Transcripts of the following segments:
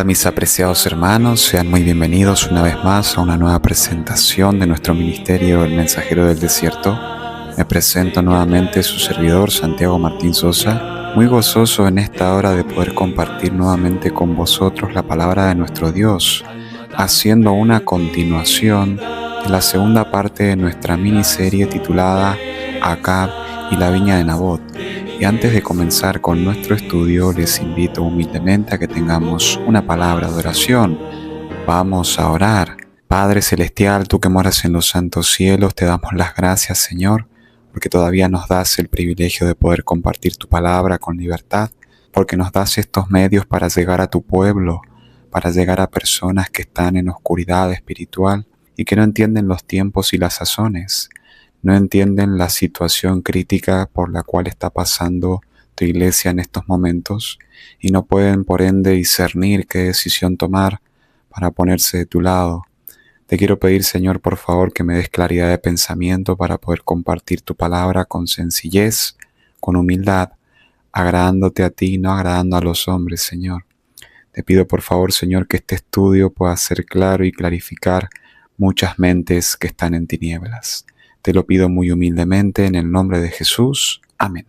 Hola mis apreciados hermanos, sean muy bienvenidos una vez más a una nueva presentación de nuestro ministerio El Mensajero del Desierto. Me presento nuevamente su servidor Santiago Martín Sosa, muy gozoso en esta hora de poder compartir nuevamente con vosotros la palabra de nuestro Dios, haciendo una continuación de la segunda parte de nuestra miniserie titulada Acab y la viña de Nabot. Y antes de comenzar con nuestro estudio, les invito humildemente a que tengamos una palabra de oración. Vamos a orar. Padre Celestial, tú que moras en los santos cielos, te damos las gracias, Señor, porque todavía nos das el privilegio de poder compartir tu palabra con libertad, porque nos das estos medios para llegar a tu pueblo, para llegar a personas que están en oscuridad espiritual y que no entienden los tiempos y las sazones. No entienden la situación crítica por la cual está pasando tu iglesia en estos momentos y no pueden por ende discernir qué decisión tomar para ponerse de tu lado. Te quiero pedir, Señor, por favor, que me des claridad de pensamiento para poder compartir tu palabra con sencillez, con humildad, agradándote a ti, no agradando a los hombres, Señor. Te pido, por favor, Señor, que este estudio pueda ser claro y clarificar muchas mentes que están en tinieblas. Te lo pido muy humildemente en el nombre de Jesús. Amén.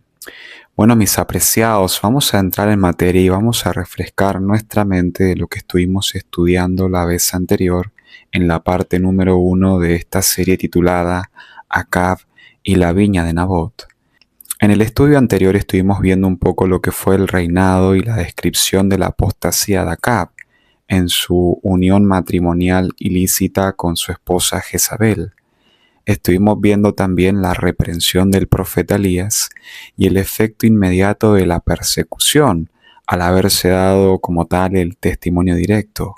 Bueno, mis apreciados, vamos a entrar en materia y vamos a refrescar nuestra mente de lo que estuvimos estudiando la vez anterior en la parte número 1 de esta serie titulada Acab y la viña de Nabot. En el estudio anterior estuvimos viendo un poco lo que fue el reinado y la descripción de la apostasía de Acab en su unión matrimonial ilícita con su esposa Jezabel. Estuvimos viendo también la reprensión del profeta Elías y el efecto inmediato de la persecución al haberse dado como tal el testimonio directo.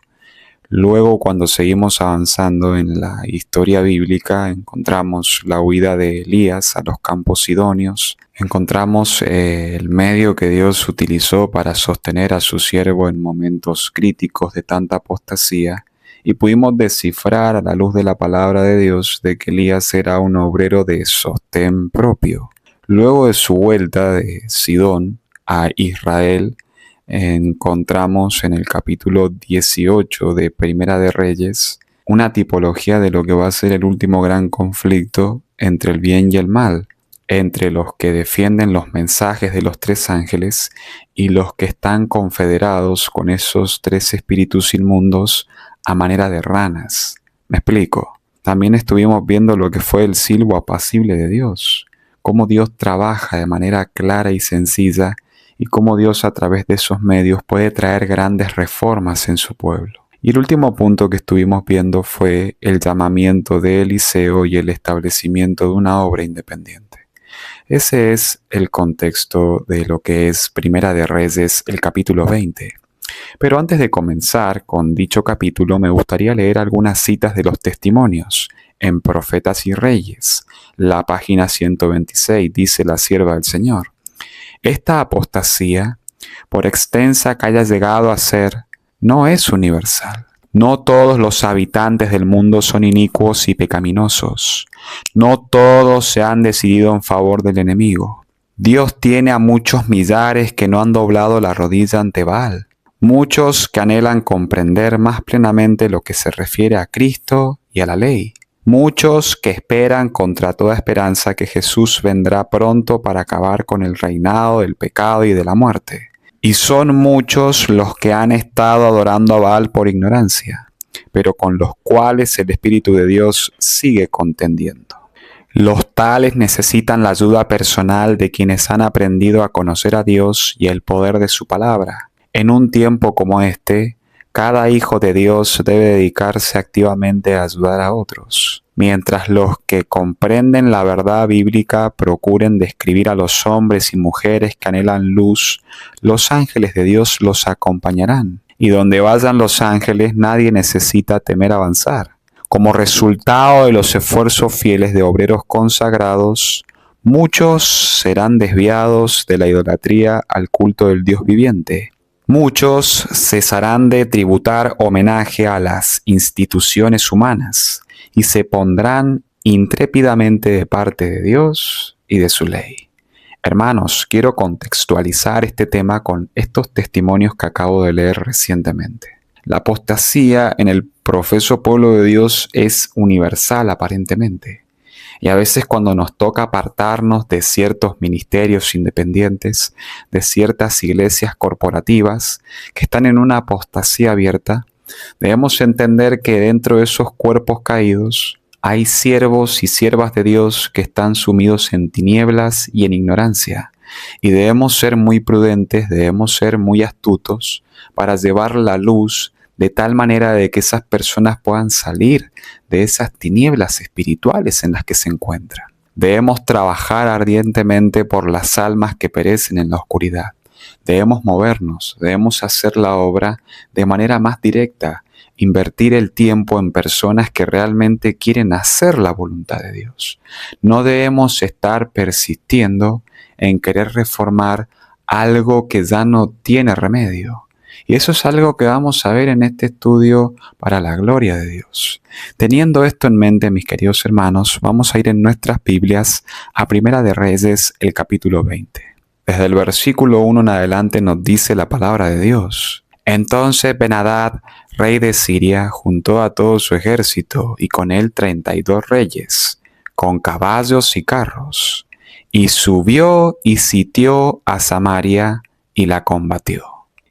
Luego, cuando seguimos avanzando en la historia bíblica, encontramos la huida de Elías a los campos sidonios, encontramos el medio que Dios utilizó para sostener a su siervo en momentos críticos de tanta apostasía, y pudimos descifrar a la luz de la palabra de Dios de que Elías era un obrero de sostén propio. Luego de su vuelta de Sidón a Israel, encontramos en el capítulo 18 de Primera de Reyes una tipología de lo que va a ser el último gran conflicto entre el bien y el mal, entre los que defienden los mensajes de los tres ángeles y los que están confederados con esos tres espíritus inmundos a manera de ranas. ¿Me explico? También estuvimos viendo lo que fue el silbo apacible de Dios, cómo Dios trabaja de manera clara y sencilla y cómo Dios a través de esos medios puede traer grandes reformas en su pueblo. Y el último punto que estuvimos viendo fue el llamamiento de Eliseo y el establecimiento de una obra independiente. Ese es el contexto de lo que es Primera de Reyes, el capítulo 20. Pero antes de comenzar con dicho capítulo, me gustaría leer algunas citas de los testimonios en Profetas y Reyes. La página 126 dice la sierva del Señor: esta apostasía, por extensa que haya llegado a ser, no es universal. No todos los habitantes del mundo son inicuos y pecaminosos. No todos se han decidido en favor del enemigo. Dios tiene a muchos millares que no han doblado la rodilla ante Baal. Muchos que anhelan comprender más plenamente lo que se refiere a Cristo y a la ley. Muchos que esperan contra toda esperanza que Jesús vendrá pronto para acabar con el reinado del pecado y de la muerte. Y son muchos los que han estado adorando a Baal por ignorancia, pero con los cuales el Espíritu de Dios sigue contendiendo. Los tales necesitan la ayuda personal de quienes han aprendido a conocer a Dios y el poder de su palabra. En un tiempo como este, cada hijo de Dios debe dedicarse activamente a ayudar a otros, mientras los que comprenden la verdad bíblica procuren describir a los hombres y mujeres que anhelan luz. Los ángeles de Dios los acompañarán, y donde vayan los ángeles nadie necesita temer avanzar. Como resultado de los esfuerzos fieles de obreros consagrados, muchos serán desviados de la idolatría al culto del Dios viviente. Muchos cesarán de tributar homenaje a las instituciones humanas y se pondrán intrépidamente de parte de Dios y de su ley. Hermanos, quiero contextualizar este tema con estos testimonios que acabo de leer recientemente. La apostasía en el profeso pueblo de Dios es universal aparentemente. Y a veces cuando nos toca apartarnos de ciertos ministerios independientes, de ciertas iglesias corporativas que están en una apostasía abierta, debemos entender que dentro de esos cuerpos caídos hay siervos y siervas de Dios que están sumidos en tinieblas y en ignorancia. Y debemos ser muy prudentes, debemos ser muy astutos para llevar la luz de tal manera de que esas personas puedan salir de esas tinieblas espirituales en las que se encuentran. Debemos trabajar ardientemente por las almas que perecen en la oscuridad. Debemos movernos, debemos hacer la obra de manera más directa, invertir el tiempo en personas que realmente quieren hacer la voluntad de Dios. No debemos estar persistiendo en querer reformar algo que ya no tiene remedio. Y eso es algo que vamos a ver en este estudio para la gloria de Dios. Teniendo esto en mente, mis queridos hermanos, vamos a ir en nuestras Biblias a Primera de Reyes, el capítulo 20. Desde el versículo 1 en adelante nos dice la palabra de Dios. Entonces Ben-Hadad, rey de Siria, juntó a todo su ejército y con él 32 reyes, con caballos y carros, y subió y sitió a Samaria y la combatió.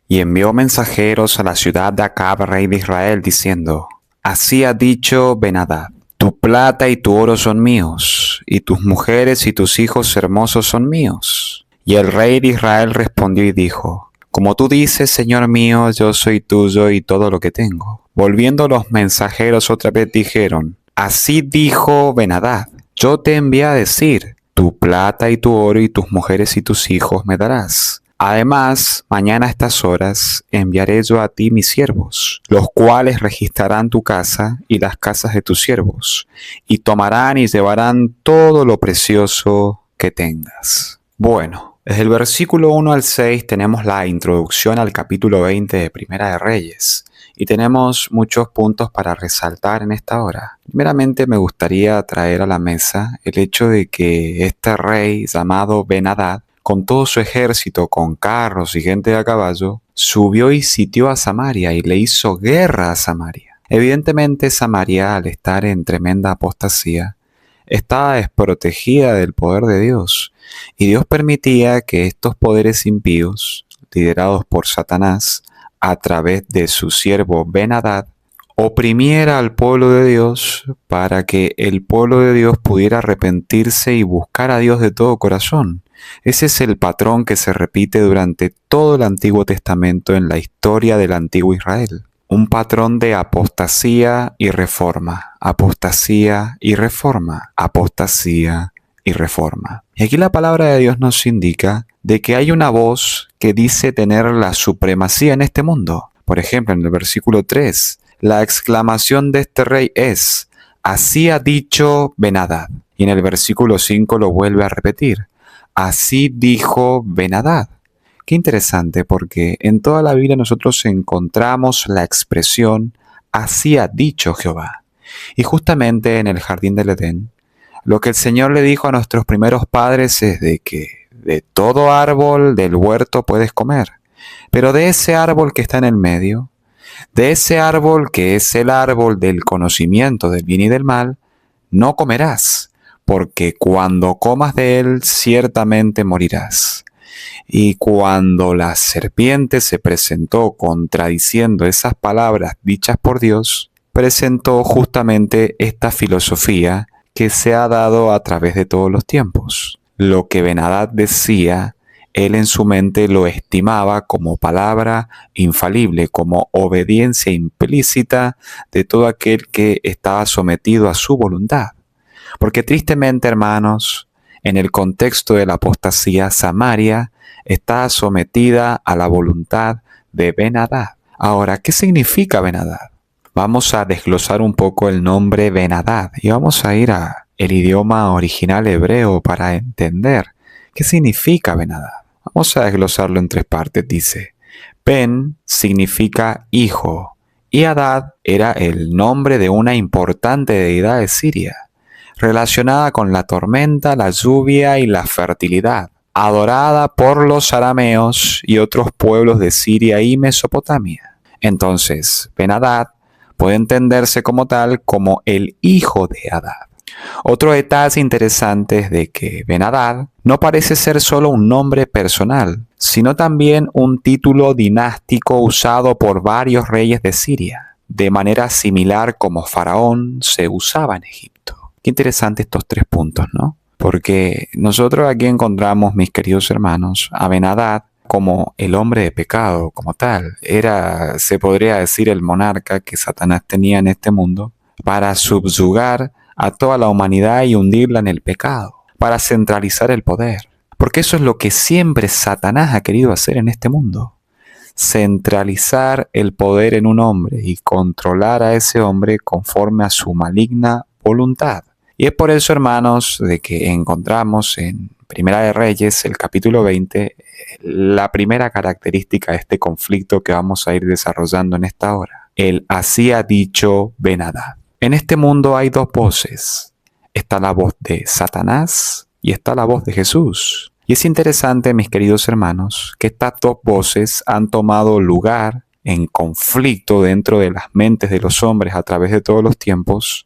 Y envió mensajeros a la ciudad de Acab, rey de Israel, diciendo: Así ha dicho Ben-Hadad, tu plata y tu oro son míos, y tus mujeres y tus hijos hermosos son míos. Y el rey de Israel respondió y dijo: Como tú dices, Señor mío, yo soy tuyo y todo lo que tengo. Volviendo los mensajeros otra vez dijeron: Así dijo Ben-Hadad, yo te envié a decir, tu plata y tu oro y tus mujeres y tus hijos me darás. Además, mañana a estas horas enviaré yo a ti mis siervos, los cuales registrarán tu casa y las casas de tus siervos, y tomarán y llevarán todo lo precioso que tengas. Bueno, desde el versículo 1 al 6 tenemos la introducción al capítulo 20 de Primera de Reyes, y tenemos muchos puntos para resaltar en esta hora. Primeramente me gustaría traer a la mesa el hecho de que este rey llamado Ben-Hadad, con todo su ejército, con carros y gente a caballo, subió y sitió a Samaria y le hizo guerra a Samaria. Evidentemente Samaria, al estar en tremenda apostasía, estaba desprotegida del poder de Dios, y Dios permitía que estos poderes impíos, liderados por Satanás, a través de su siervo Ben-Hadad, oprimiera al pueblo de Dios para que el pueblo de Dios pudiera arrepentirse y buscar a Dios de todo corazón. Ese es el patrón que se repite durante todo el Antiguo Testamento en la historia del Antiguo Israel. Un patrón de apostasía y reforma, apostasía y reforma, apostasía y reforma. Y aquí la palabra de Dios nos indica de que hay una voz que dice tener la supremacía en este mundo. Por ejemplo, en el versículo 3, la exclamación de este rey es: así ha dicho Ben-Hadad. Y en el versículo 5 lo vuelve a repetir: así dijo Ben-Hadad. Qué interesante, porque en toda la Biblia nosotros encontramos la expresión así ha dicho Jehová. Y justamente en el jardín del Edén, lo que el Señor le dijo a nuestros primeros padres es de que de todo árbol del huerto puedes comer, pero de ese árbol que está en el medio, de ese árbol que es el árbol del conocimiento del bien y del mal, no comerás, porque cuando comas de él ciertamente morirás. Y cuando la serpiente se presentó contradiciendo esas palabras dichas por Dios, presentó justamente esta filosofía que se ha dado a través de todos los tiempos. Lo que Ben-Hadad decía, él en su mente lo estimaba como palabra infalible, como obediencia implícita de todo aquel que estaba sometido a su voluntad. Porque tristemente, hermanos, en el contexto de la apostasía, Samaria está sometida a la voluntad de Ben-Hadad. Ahora, ¿qué significa Ben-Hadad? Vamos a desglosar un poco el nombre Ben-Hadad y vamos a ir al idioma original hebreo para entender qué significa Ben-Hadad. Vamos a desglosarlo en tres partes. Dice: Ben significa hijo y Hadad era el nombre de una importante deidad de Siria, relacionada con la tormenta, la lluvia y la fertilidad, adorada por los arameos y otros pueblos de Siria y Mesopotamia. Entonces, Ben-Hadad puede entenderse como tal como el hijo de Hadad. Otro detalle interesante es de que Ben-Hadad no parece ser solo un nombre personal, sino también un título dinástico usado por varios reyes de Siria, de manera similar como Faraón se usaba en Egipto. Qué interesante estos 3 puntos, ¿no? Porque nosotros aquí encontramos, mis queridos hermanos, a Ben-Hadad como el hombre de pecado, como tal. Era, se podría decir, el monarca que Satanás tenía en este mundo para subyugar a toda la humanidad y hundirla en el pecado, para centralizar el poder. Porque eso es lo que siempre Satanás ha querido hacer en este mundo. Centralizar el poder en un hombre y controlar a ese hombre conforme a su maligna voluntad. Y es por eso, hermanos, de que encontramos en Primera de Reyes, el capítulo 20, la primera característica de este conflicto que vamos a ir desarrollando en esta hora. El así ha dicho Ben-Hadad. En este mundo hay 2 voces. Está la voz de Satanás y está la voz de Jesús. Y es interesante, mis queridos hermanos, que estas 2 voces han tomado lugar en conflicto dentro de las mentes de los hombres a través de todos los tiempos,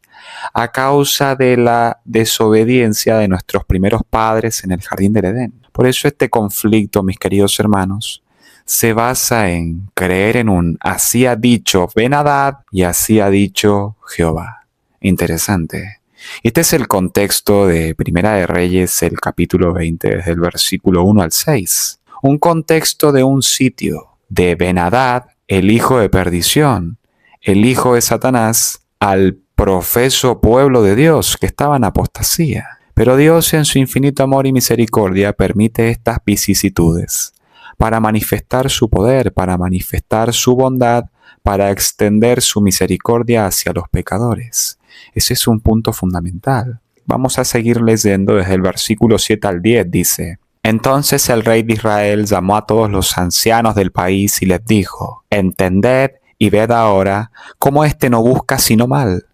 a causa de la desobediencia de nuestros primeros padres en el jardín del Edén. Por eso este conflicto, mis queridos hermanos, se basa en creer en un así ha dicho Ben-Hadad y así ha dicho Jehová. Interesante. Este es el contexto de Primera de Reyes, el capítulo 20, desde el versículo 1 al 6. Un contexto de un sitio de Ben-Hadad, el hijo de perdición, el hijo de Satanás, al profeso pueblo de Dios que estaba en apostasía. Pero Dios, en su infinito amor y misericordia, permite estas vicisitudes para manifestar su poder, para manifestar su bondad, para extender su misericordia hacia los pecadores. Ese es un punto fundamental. Vamos a seguir leyendo desde el versículo 7 al 10, dice: Entonces el rey de Israel llamó a todos los ancianos del país y les dijo: Entended y ved ahora cómo éste no busca sino mal,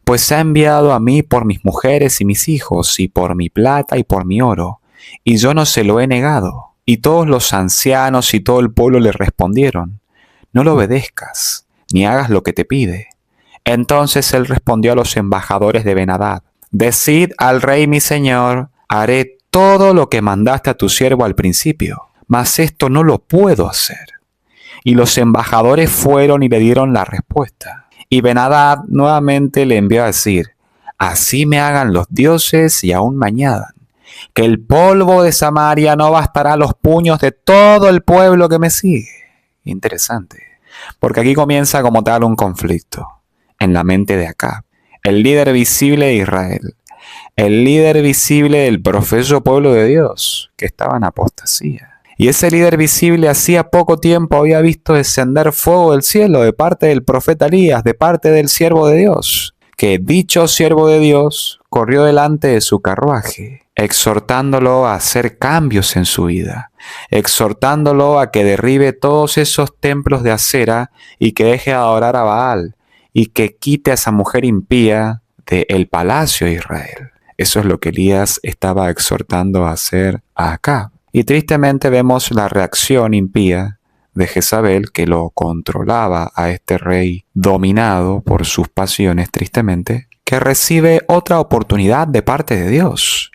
pues se ha enviado a mí por mis mujeres y mis hijos, y por mi plata y por mi oro, y yo no se lo he negado. Y todos los ancianos y todo el pueblo le respondieron: No lo obedezcas, ni hagas lo que te pide. Entonces él respondió a los embajadores de Ben-Hadad: Decid al rey mi señor, haré todo lo que mandaste a tu siervo al principio, mas esto no lo puedo hacer. Y los embajadores fueron y le dieron la respuesta. Y Ben-Hadad nuevamente le envió a decir: Así me hagan los dioses y aún me añadan, que el polvo de Samaria no bastará a los puños de todo el pueblo que me sigue. Interesante, porque aquí comienza como tal un conflicto en la mente de Acab, el líder visible de Israel, el líder visible del profeso pueblo de Dios que estaba en apostasía. Y ese líder visible hacía poco tiempo había visto descender fuego del cielo de parte del profeta Elías, de parte del siervo de Dios, que dicho siervo de Dios corrió delante de su carruaje, exhortándolo a hacer cambios en su vida, exhortándolo a que derribe todos esos templos de acera y que deje de adorar a Baal y que quite a esa mujer impía del palacio de Israel. Eso es lo que Elías estaba exhortando a hacer a Acab. Y tristemente vemos la reacción impía de Jezabel, que lo controlaba a este rey dominado por sus pasiones, tristemente, que recibe otra oportunidad de parte de Dios.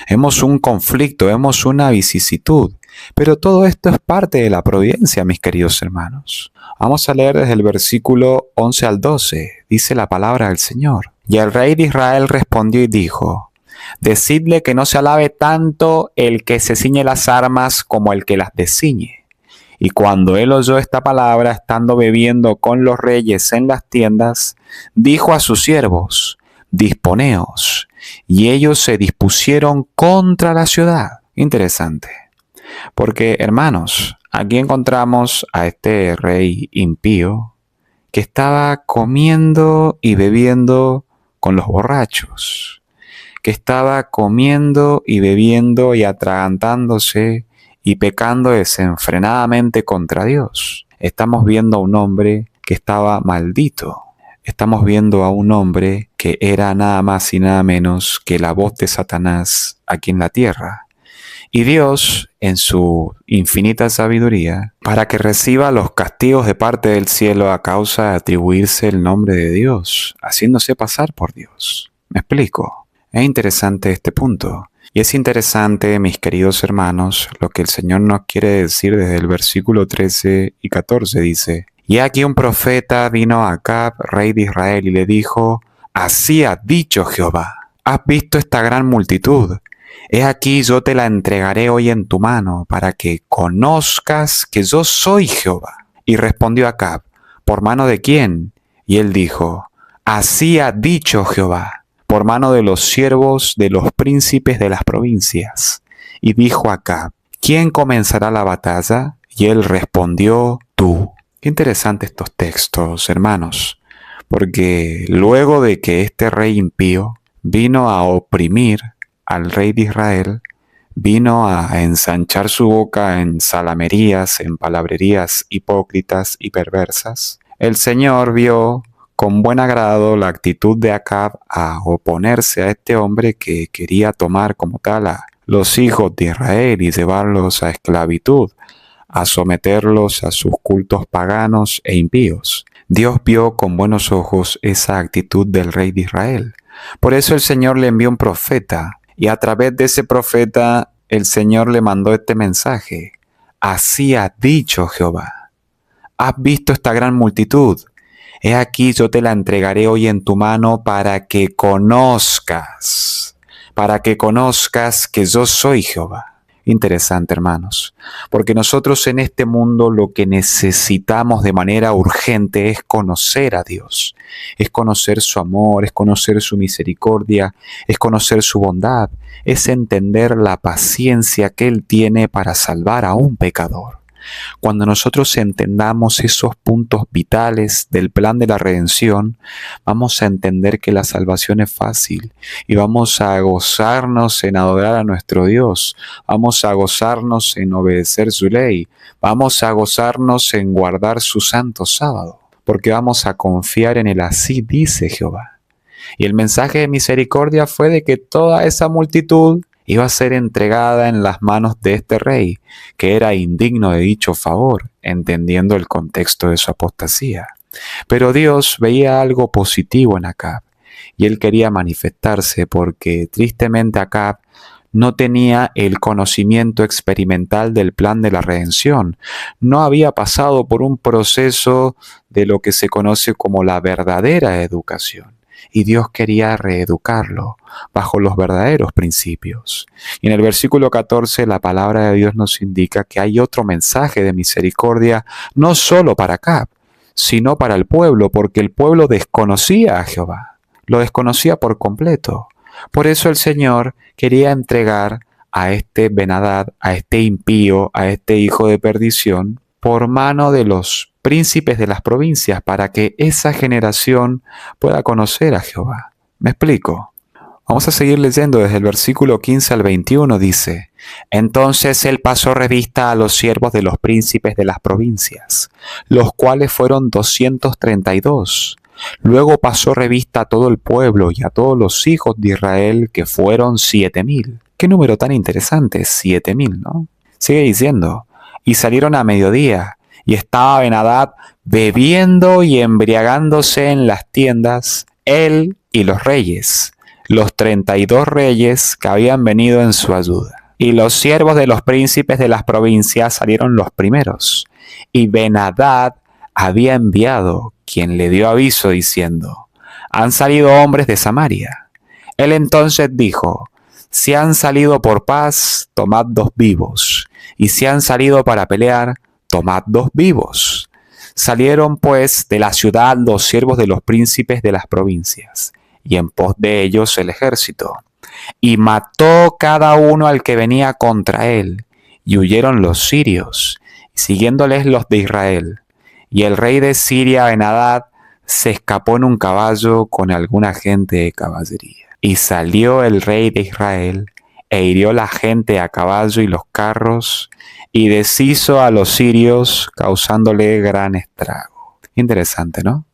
Vemos un conflicto, vemos una vicisitud, pero todo esto es parte de la providencia, mis queridos hermanos. Vamos a leer desde el versículo 11 al 12, dice la palabra del Señor. Y el rey de Israel respondió y dijo: Decidle que no se alabe tanto el que se ciñe las armas como el que las desciñe. Y cuando él oyó esta palabra, estando bebiendo con los reyes en las tiendas, dijo a sus siervos: Disponeos. Y ellos se dispusieron contra la ciudad. Interesante, porque hermanos, aquí encontramos a este rey impío que estaba comiendo y bebiendo con los borrachos, que estaba comiendo y bebiendo y atragantándose y pecando desenfrenadamente contra Dios. Estamos viendo a un hombre que estaba maldito. Estamos viendo a un hombre que era nada más y nada menos que la voz de Satanás aquí en la tierra. Y Dios, en su infinita sabiduría, para que reciba los castigos de parte del cielo a causa de atribuirse el nombre de Dios, haciéndose pasar por Dios. ¿Me explico? Es interesante este punto. Y es interesante, mis queridos hermanos, lo que el Señor nos quiere decir desde el versículo 13 y 14. Dice: y aquí un profeta vino a Acab, rey de Israel, y le dijo: así ha dicho Jehová, ¿has visto esta gran multitud? He aquí yo te la entregaré hoy en tu mano, para que conozcas que yo soy Jehová. Y respondió Acab: ¿por mano de quién? Y él dijo: así ha dicho Jehová, por mano de los siervos de los príncipes de las provincias. Y dijo Acab: ¿quién comenzará la batalla? Y él respondió: tú. Qué interesante estos textos, hermanos, porque luego de que este rey impío vino a oprimir al rey de Israel, vino a ensanchar su boca en salamerías, en palabrerías hipócritas y perversas, el Señor vio con buen agrado la actitud de Acab a oponerse a este hombre que quería tomar como tal a los hijos de Israel y llevarlos a esclavitud, a someterlos a sus cultos paganos e impíos. Dios vio con buenos ojos esa actitud del rey de Israel. Por eso el Señor le envió un profeta, y a través de ese profeta el Señor le mandó este mensaje: así ha dicho Jehová, ¿has visto esta gran multitud? He aquí yo te la entregaré hoy en tu mano para que conozcas que yo soy Jehová. Interesante, hermanos, porque nosotros en este mundo lo que necesitamos de manera urgente es conocer a Dios, es conocer su amor, es conocer su misericordia, es conocer su bondad, es entender la paciencia que Él tiene para salvar a un pecador. Cuando nosotros entendamos esos puntos vitales del plan de la redención, vamos a entender que la salvación es fácil y vamos a gozarnos en adorar a nuestro Dios, vamos a gozarnos en obedecer su ley, vamos a gozarnos en guardar su santo sábado, porque vamos a confiar en el así dice Jehová. Y el mensaje de misericordia fue de que toda esa multitud iba a ser entregada en las manos de este rey, que era indigno de dicho favor, entendiendo el contexto de su apostasía. Pero Dios veía algo positivo en Acab, y él quería manifestarse porque tristemente Acab no tenía el conocimiento experimental del plan de la redención, no había pasado por un proceso de lo que se conoce como la verdadera educación. Y Dios quería reeducarlo bajo los verdaderos principios. Y en el versículo 14 la palabra de Dios nos indica que hay otro mensaje de misericordia, no solo para Acab, sino para el pueblo, porque el pueblo desconocía a Jehová, lo desconocía por completo. Por eso el Señor quería entregar a este Ben-Hadad, a este impío, a este hijo de perdición, por mano de los príncipes de las provincias, para que esa generación pueda conocer a Jehová. ¿Me explico? Vamos a seguir leyendo desde el versículo 15 al 21, dice: entonces él pasó revista a los siervos de los príncipes de las provincias, los cuales fueron 232. Luego pasó revista a todo el pueblo y a todos los hijos de Israel, que fueron 7,000. Qué número tan interesante, 7,000, ¿no? Sigue diciendo: y salieron a mediodía, y estaba Ben-Hadad bebiendo y embriagándose en las tiendas, él y los reyes, los 32 reyes que habían venido en su ayuda. Y los siervos de los príncipes de las provincias salieron los primeros, y Ben-Hadad había enviado quien le dio aviso diciendo: han salido hombres de Samaria. Él entonces dijo: si han salido por paz, tomad 2 vivos, y si han salido para pelear, tomad 2 vivos. Salieron pues de la ciudad los siervos de los príncipes de las provincias, y en pos de ellos el ejército. Y mató cada uno al que venía contra él, y huyeron los sirios, y siguiéndoles los de Israel. Y el rey de Siria, Ben-Hadad, se escapó en un caballo con alguna gente de caballería. Y salió el rey de Israel, e hirió la gente a caballo y los carros, y deshizo a los sirios, causándole gran estrago. Interesante, ¿no?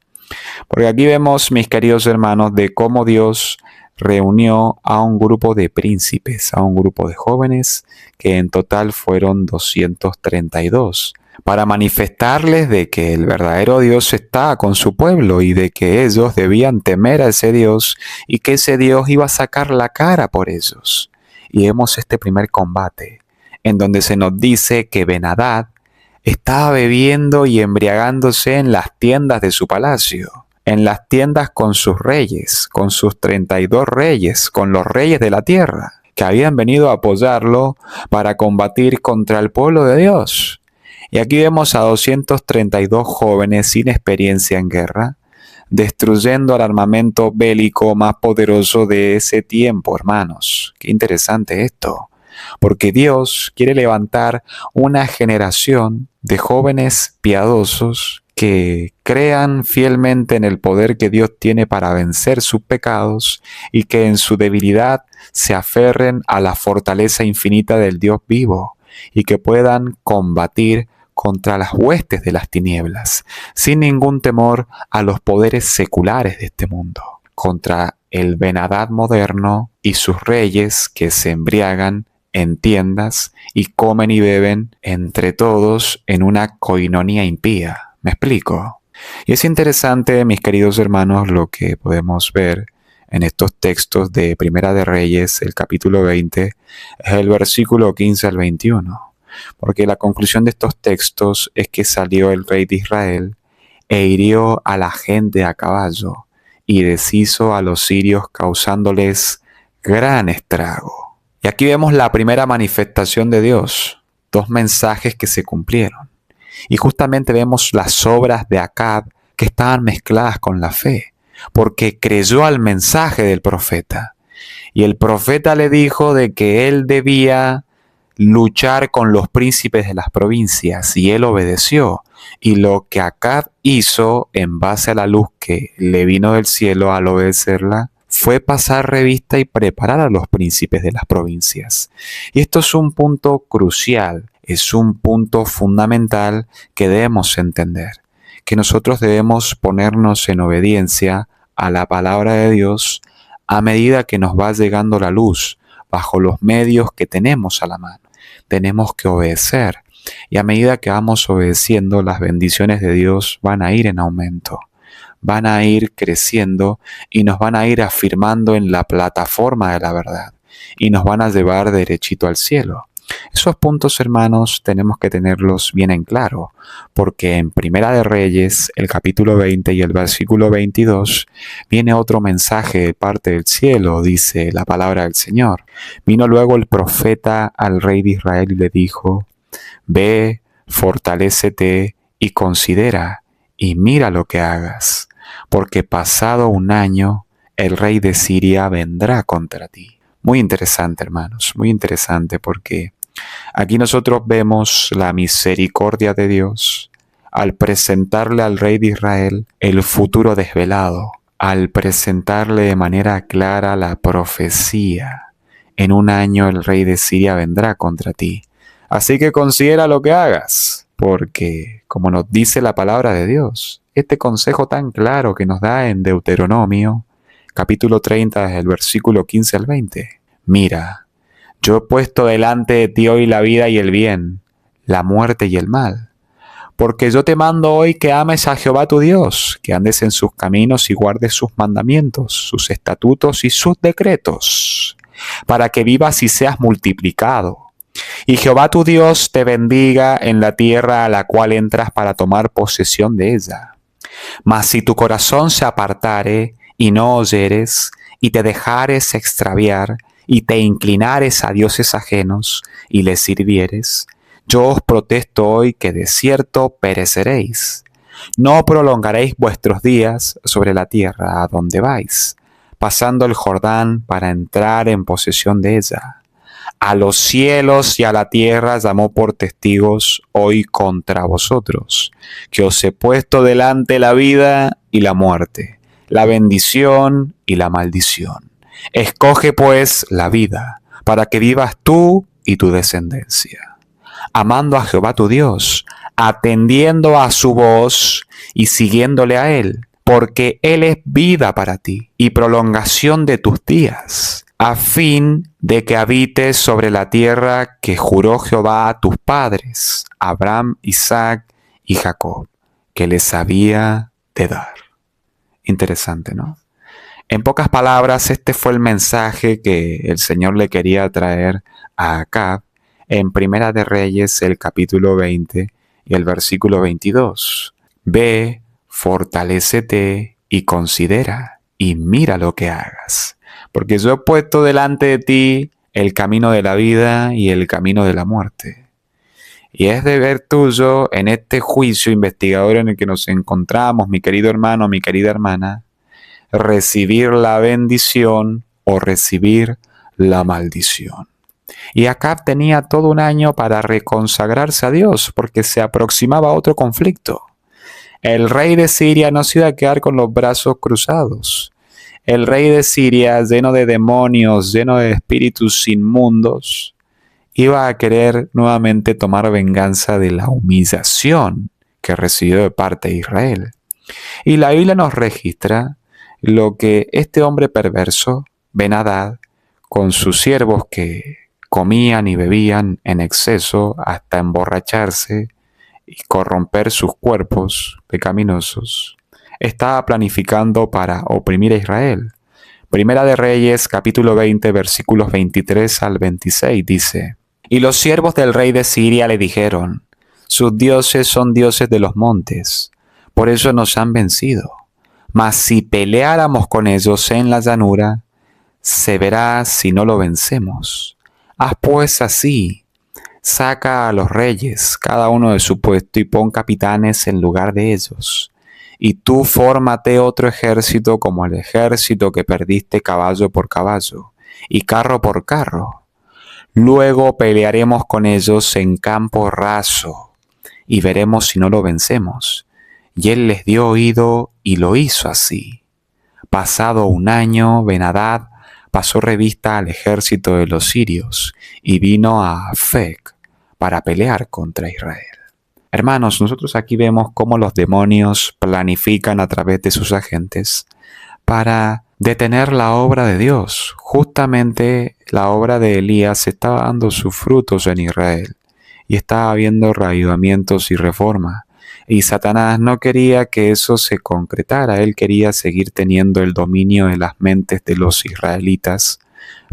Porque aquí vemos, mis queridos hermanos, de cómo Dios reunió a un grupo de príncipes, a un grupo de jóvenes, que en total fueron 232, para manifestarles de que el verdadero Dios está con su pueblo y de que ellos debían temer a ese Dios y que ese Dios iba a sacar la cara por ellos. Y vemos este primer combate, en donde se nos dice que Ben-Hadad estaba bebiendo y embriagándose en las tiendas de su palacio, en las tiendas con sus reyes, con sus 32 reyes, con los reyes de la tierra, que habían venido a apoyarlo para combatir contra el pueblo de Dios. Y aquí vemos a 232 jóvenes sin experiencia en guerra, destruyendo el armamento bélico más poderoso de ese tiempo, hermanos. Qué interesante esto, porque Dios quiere levantar una generación de jóvenes piadosos que crean fielmente en el poder que Dios tiene para vencer sus pecados y que en su debilidad se aferren a la fortaleza infinita del Dios vivo y que puedan combatir contra las huestes de las tinieblas, sin ningún temor a los poderes seculares de este mundo, contra el Ben-Hadad moderno y sus reyes que se embriagan en tiendas y comen y beben entre todos en una coinonía impía. ¿Me explico? Y es interesante, mis queridos hermanos, lo que podemos ver en estos textos de Primera de Reyes, el capítulo 20, es el versículo 15 al 21. Porque la conclusión de estos textos es que salió el rey de Israel e hirió a la gente a caballo y deshizo a los sirios causándoles gran estrago. Y aquí vemos la primera manifestación de Dios, dos mensajes que se cumplieron. Y justamente vemos las obras de Acab que estaban mezcladas con la fe, porque creyó al mensaje del profeta. Y el profeta le dijo de que él debía luchar con los príncipes de las provincias, y él obedeció. Y lo que Acab hizo en base a la luz que le vino del cielo al obedecerla, fue pasar revista y preparar a los príncipes de las provincias. Y esto es un punto crucial, es un punto fundamental que debemos entender, que nosotros debemos ponernos en obediencia a la palabra de Dios a medida que nos va llegando la luz, bajo los medios que tenemos a la mano. Tenemos que obedecer, y a medida que vamos obedeciendo, las bendiciones de Dios van a ir en aumento, van a ir creciendo y nos van a ir afirmando en la plataforma de la verdad y nos van a llevar derechito al cielo. Esos puntos, hermanos, tenemos que tenerlos bien en claro, porque en Primera de Reyes, el capítulo 20 y el versículo 22, viene otro mensaje de parte del cielo, dice la palabra del Señor. Vino luego el profeta al rey de Israel y le dijo: Ve, fortalécete y considera, y mira lo que hagas, porque pasado un año el rey de Siria vendrá contra ti. Muy interesante, hermanos, muy interesante, porque aquí nosotros vemos la misericordia de Dios al presentarle al rey de Israel el futuro desvelado, al presentarle de manera clara la profecía: en un año el rey de Siria vendrá contra ti. Así que considera lo que hagas, porque, como nos dice la palabra de Dios, este consejo tan claro que nos da en Deuteronomio, capítulo 30, desde el versículo 15 al 20. Mira, yo he puesto delante de ti hoy la vida y el bien, la muerte y el mal. Porque yo te mando hoy que ames a Jehová tu Dios, que andes en sus caminos y guardes sus mandamientos, sus estatutos y sus decretos, para que vivas y seas multiplicado. Y Jehová tu Dios te bendiga en la tierra a la cual entras para tomar posesión de ella. Mas si tu corazón se apartare y no oyeres, y te dejares extraviar, y te inclinares a dioses ajenos, y les sirvieres, yo os protesto hoy que de cierto pereceréis. No prolongaréis vuestros días sobre la tierra a donde vais, pasando el Jordán para entrar en posesión de ella. A los cielos y a la tierra llamó por testigos hoy contra vosotros, que os he puesto delante la vida y la muerte, la bendición y la maldición. Escoge pues la vida, para que vivas tú y tu descendencia, amando a Jehová tu Dios, atendiendo a su voz y siguiéndole a él, porque Él es vida para ti y prolongación de tus días, a fin de que habites sobre la tierra que juró Jehová a tus padres, Abraham, Isaac y Jacob, que les había de dar. Interesante, ¿no? En pocas palabras, este fue el mensaje que el Señor le quería traer a Acab en Primera de Reyes, el capítulo 20 y el versículo 22. Ve, fortalécete y considera y mira lo que hagas, porque yo he puesto delante de ti el camino de la vida y el camino de la muerte. Y es deber tuyo en este juicio investigador en el que nos encontramos, mi querido hermano, mi querida hermana, recibir la bendición o recibir la maldición. Y Acab tenía todo un año para reconsagrarse a Dios, porque se aproximaba otro conflicto. El rey de Siria no se iba a quedar con los brazos cruzados. El rey de Siria, lleno de demonios, lleno de espíritus inmundos, iba a querer nuevamente tomar venganza de la humillación que recibió de parte de Israel. Y la Biblia nos registra lo que este hombre perverso, Ben-Hadad, con sus siervos que comían y bebían en exceso hasta emborracharse y corromper sus cuerpos pecaminosos, estaba planificando para oprimir a Israel. Primera de Reyes, capítulo 20, versículos 23 al 26, dice: Y los siervos del rey de Siria le dijeron: sus dioses son dioses de los montes, por eso nos han vencido. Mas si peleáramos con ellos en la llanura, se verá si no lo vencemos. Haz pues así: saca a los reyes, cada uno de su puesto, y pon capitanes en lugar de ellos. Y tú fórmate otro ejército como el ejército que perdiste caballo por caballo y carro por carro. Luego pelearemos con ellos en campo raso y veremos si no lo vencemos. Y él les dio oído y lo hizo así. Pasado un año, Ben-Hadad pasó revista al ejército de los sirios y vino a Afec para pelear contra Israel. Hermanos, nosotros aquí vemos cómo los demonios planifican a través de sus agentes para detener la obra de Dios. Justamente la obra de Elías estaba dando sus frutos en Israel y estaba habiendo reavivamientos y reforma. Y Satanás no quería que eso se concretara. Él quería seguir teniendo el dominio de las mentes de los israelitas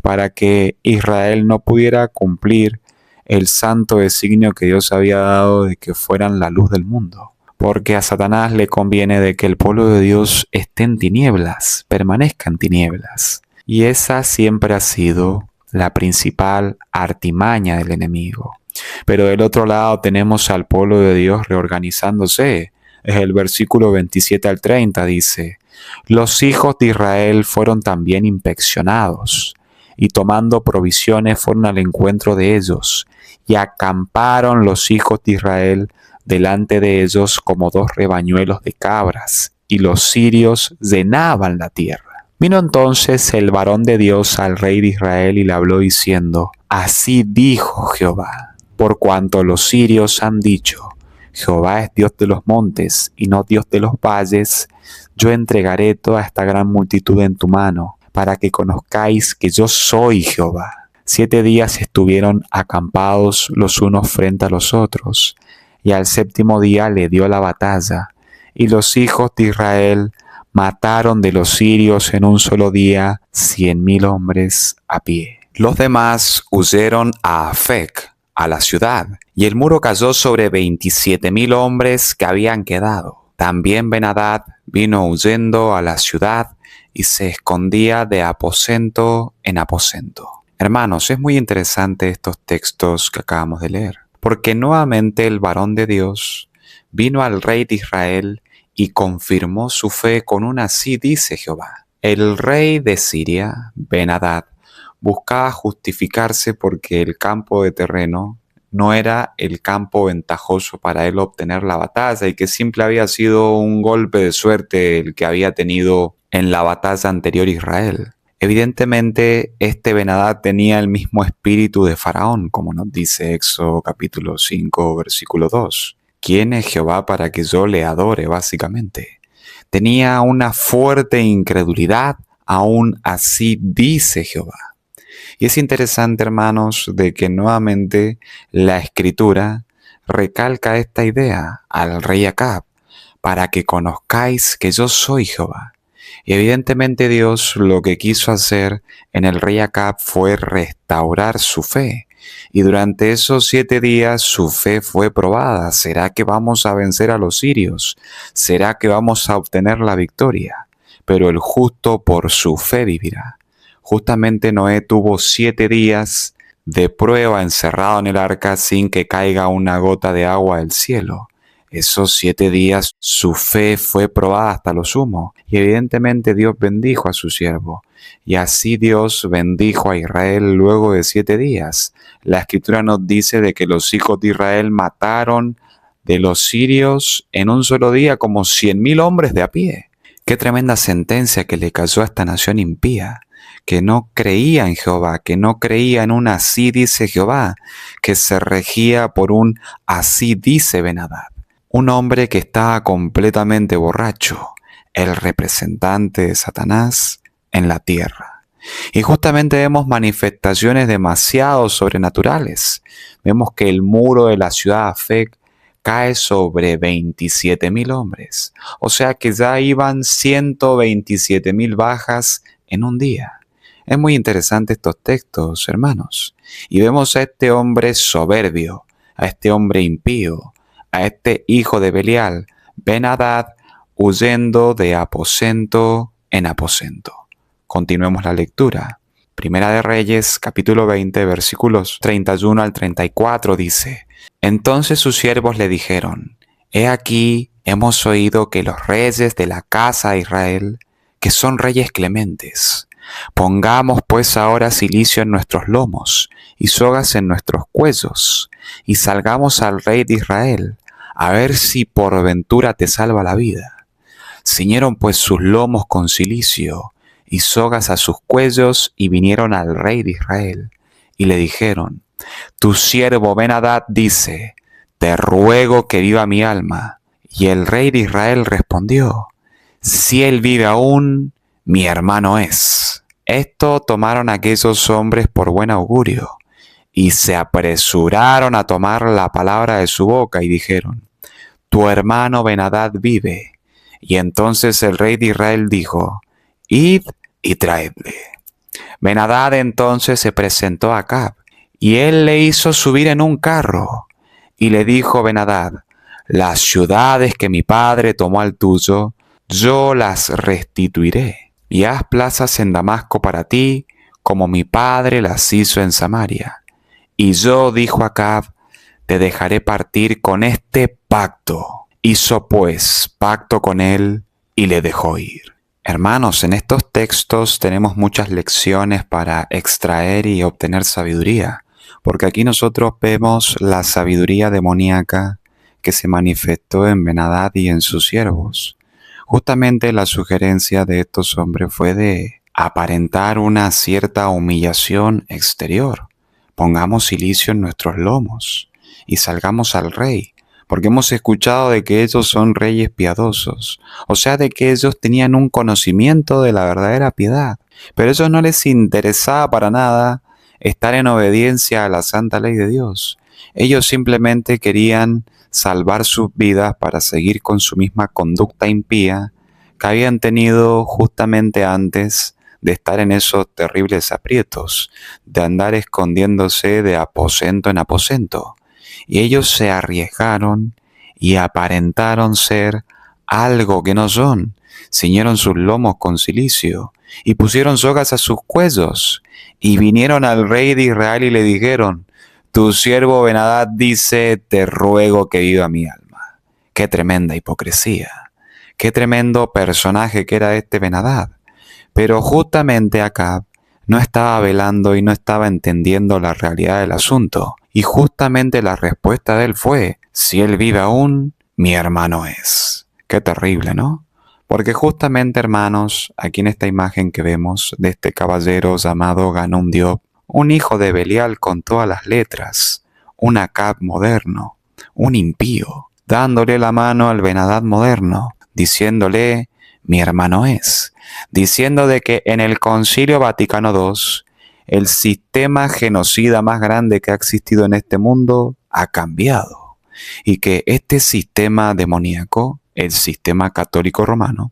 para que Israel no pudiera cumplir el santo designio que Dios había dado de que fueran la luz del mundo. Porque a Satanás le conviene de que el pueblo de Dios esté en tinieblas, permanezca en tinieblas. Y esa siempre ha sido la principal artimaña del enemigo. Pero del otro lado tenemos al pueblo de Dios reorganizándose. Es el versículo 27 al 30, dice: los hijos de Israel fueron también inspeccionados, y tomando provisiones fueron al encuentro de ellos, y acamparon los hijos de Israel delante de ellos como dos rebañuelos de cabras, y los sirios llenaban la tierra. Vino entonces el varón de Dios al rey de Israel y le habló diciendo: así dijo Jehová, por cuanto los sirios han dicho: Jehová es Dios de los montes y no Dios de los valles, yo entregaré toda esta gran multitud en tu mano, para que conozcáis que yo soy Jehová. 7 días estuvieron acampados los unos frente a los otros, y al 7º día le dio la batalla, y los hijos de Israel mataron de los sirios en un solo día 100,000 hombres a pie. Los demás huyeron a Afec, a la ciudad, y el muro cayó sobre 27,000 hombres que habían quedado. También Ben-Hadad vino huyendo a la ciudad y se escondía de aposento en aposento. Hermanos, es muy interesante estos textos que acabamos de leer, porque nuevamente el varón de Dios vino al rey de Israel y confirmó su fe con un así dice Jehová. El rey de Siria, Ben-Hadad, buscaba justificarse porque el campo de terreno no era el campo ventajoso para él obtener la batalla y que simple había sido un golpe de suerte el que había tenido en la batalla anterior Israel. Evidentemente, este Ben-Hadad tenía el mismo espíritu de Faraón, como nos dice Éxodo capítulo 5, versículo 2. ¿Quién es Jehová para que yo le adore, básicamente? Tenía una fuerte incredulidad, aún así dice Jehová. Y es interesante, hermanos, de que nuevamente la Escritura recalca esta idea al rey Acab, para que conozcáis que yo soy Jehová. Y evidentemente Dios lo que quiso hacer en el rey Acab fue restaurar su fe. Y durante esos 7 días su fe fue probada. ¿Será que vamos a vencer a los sirios? ¿Será que vamos a obtener la victoria? Pero el justo por su fe vivirá. Justamente Noé tuvo 7 días de prueba encerrado en el arca sin que caiga una gota de agua del cielo. Esos 7 días su fe fue probada hasta lo sumo, y evidentemente Dios bendijo a su siervo. Y así Dios bendijo a Israel luego de 7 días. La Escritura nos dice de que los hijos de Israel mataron de los sirios en un solo día como 100,000 hombres de a pie. Qué tremenda sentencia que le cayó a esta nación impía, que no creía en Jehová, que no creía en un así dice Jehová, que se regía por un así dice Ben-Hadad. Un hombre que estaba completamente borracho, el representante de Satanás en la tierra. Y justamente vemos manifestaciones demasiado sobrenaturales. Vemos que el muro de la ciudad Afec cae sobre 27,000 hombres. O sea que ya iban 127,000 bajas en un día. Es muy interesante estos textos, hermanos. Y vemos a este hombre soberbio, a este hombre impío, a este hijo de Belial, Ben-Hadad, huyendo de aposento en aposento. Continuemos la lectura. Primera de Reyes, capítulo 20, versículos 31 al 34 dice: Entonces sus siervos le dijeron: He aquí, hemos oído que los reyes de la casa de Israel, que son reyes clementes, pongamos pues ahora cilicio en nuestros lomos y sogas en nuestros cuellos, y salgamos al rey de Israel, a ver si por ventura te salva la vida. Ciñeron pues sus lomos con cilicio y sogas a sus cuellos, y vinieron al rey de Israel, y le dijeron: Tu siervo Ben-Hadad dice: Te ruego que viva mi alma. Y el rey de Israel respondió: Si él vive aún, mi hermano es. Esto tomaron aquellos hombres por buen augurio, y se apresuraron a tomar la palabra de su boca, y dijeron: Tu hermano Ben-Hadad vive. Y entonces el rey de Israel dijo: Id y traedle. Ben-Hadad entonces se presentó a Acab, y él le hizo subir en un carro, y le dijo Ben-Hadad: Las ciudades que mi padre tomó al tuyo, yo las restituiré, y haz plazas en Damasco para ti, como mi padre las hizo en Samaria. Y yo, dijo Acab, te dejaré partir con este pacto. Hizo pues pacto con él y le dejó ir. Hermanos, en estos textos tenemos muchas lecciones para extraer y obtener sabiduría, porque aquí nosotros vemos la sabiduría demoníaca que se manifestó en Ben-Hadad y en sus siervos. Justamente la sugerencia de estos hombres fue de aparentar una cierta humillación exterior. Pongamos cilicio en nuestros lomos y salgamos al rey, porque hemos escuchado de que ellos son reyes piadosos, o sea, de que ellos tenían un conocimiento de la verdadera piedad, pero a ellos no les interesaba para nada estar en obediencia a la santa ley de Dios. Ellos simplemente querían salvar sus vidas para seguir con su misma conducta impía que habían tenido justamente antes de estar en esos terribles aprietos, de andar escondiéndose de aposento en aposento. Y ellos se arriesgaron y aparentaron ser algo que no son. Ciñeron sus lomos con cilicio y pusieron sogas a sus cuellos, y vinieron al rey de Israel y le dijeron: Tu siervo Ben-Hadad dice: Te ruego que viva mi alma. Qué tremenda hipocresía, qué tremendo personaje que era este Ben-Hadad. Pero justamente Acab no estaba velando y no estaba entendiendo la realidad del asunto. Y justamente la respuesta de él fue: si él vive aún, mi hermano es. Qué terrible, ¿no? Porque justamente, hermanos, aquí en esta imagen que vemos de este caballero llamado Ganum Diob, un hijo de Belial con todas las letras, un Acab moderno, un impío, dándole la mano al Ben-Hadad moderno, diciéndole mi hermano es, diciendo de que en el Concilio Vaticano II, el sistema genocida más grande que ha existido en este mundo ha cambiado y que este sistema demoníaco, el sistema católico romano,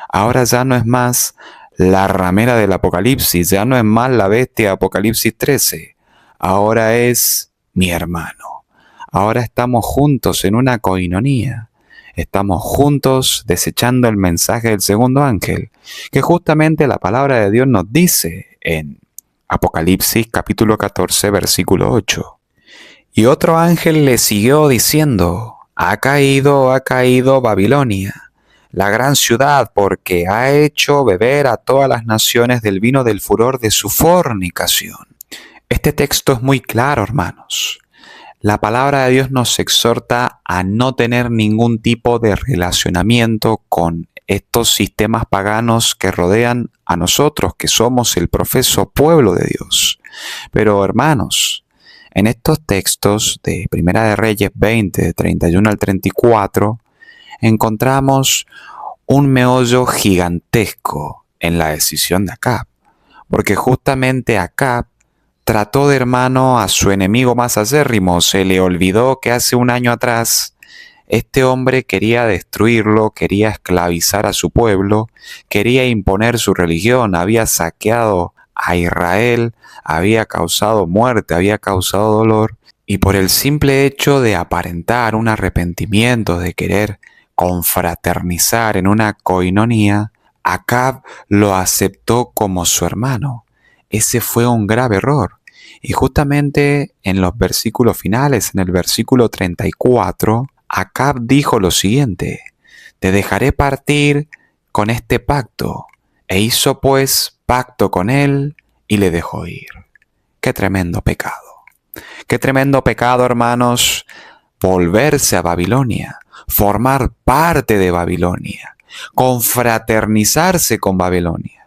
ahora ya no es más la ramera del Apocalipsis, ya no es más la bestia de Apocalipsis 13, ahora es mi hermano. Ahora estamos juntos en una coinonía. Estamos juntos desechando el mensaje del segundo ángel, que justamente la palabra de Dios nos dice en Apocalipsis capítulo 14, versículo 8. Y otro ángel le siguió diciendo, ha caído Babilonia, la gran ciudad, porque ha hecho beber a todas las naciones del vino del furor de su fornicación. Este texto es muy claro, hermanos. La palabra de Dios nos exhorta a no tener ningún tipo de relacionamiento con estos sistemas paganos que rodean a nosotros, que somos el profeso pueblo de Dios. Pero, hermanos, en estos textos de Primera de Reyes 20, de 31 al 34, encontramos un meollo gigantesco en la decisión de Acab, porque justamente Acab trató de hermano a su enemigo más acérrimo. Se le olvidó que hace un año atrás este hombre quería destruirlo, quería esclavizar a su pueblo, quería imponer su religión, había saqueado a Israel, había causado muerte, había causado dolor, y por el simple hecho de aparentar un arrepentimiento, de querer confraternizar en una coinonía, Acab lo aceptó como su hermano. Ese fue un grave error. Y justamente en los versículos finales, en el versículo 34, Acab dijo lo siguiente: te dejaré partir con este pacto. E hizo pues pacto con él y le dejó ir. Qué tremendo pecado. Qué tremendo pecado, hermanos, volverse a Babilonia, formar parte de Babilonia, confraternizarse con Babilonia.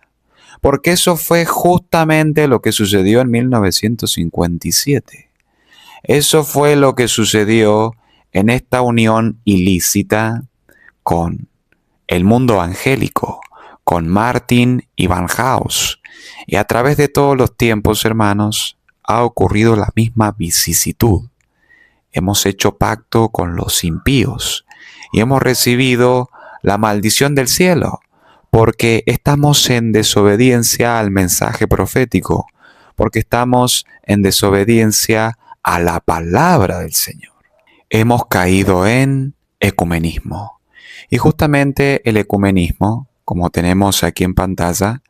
Porque eso fue justamente lo que sucedió en 1957. Eso fue lo que sucedió en esta unión ilícita con el mundo angélico, con Martin y Van Haus. Y a través de todos los tiempos, hermanos, ha ocurrido la misma vicisitud. Hemos hecho pacto con los impíos y hemos recibido la maldición del cielo, porque estamos en desobediencia al mensaje profético, porque estamos en desobediencia a la palabra del Señor. Hemos caído en ecumenismo. Y justamente el ecumenismo, como tenemos aquí en pantalla,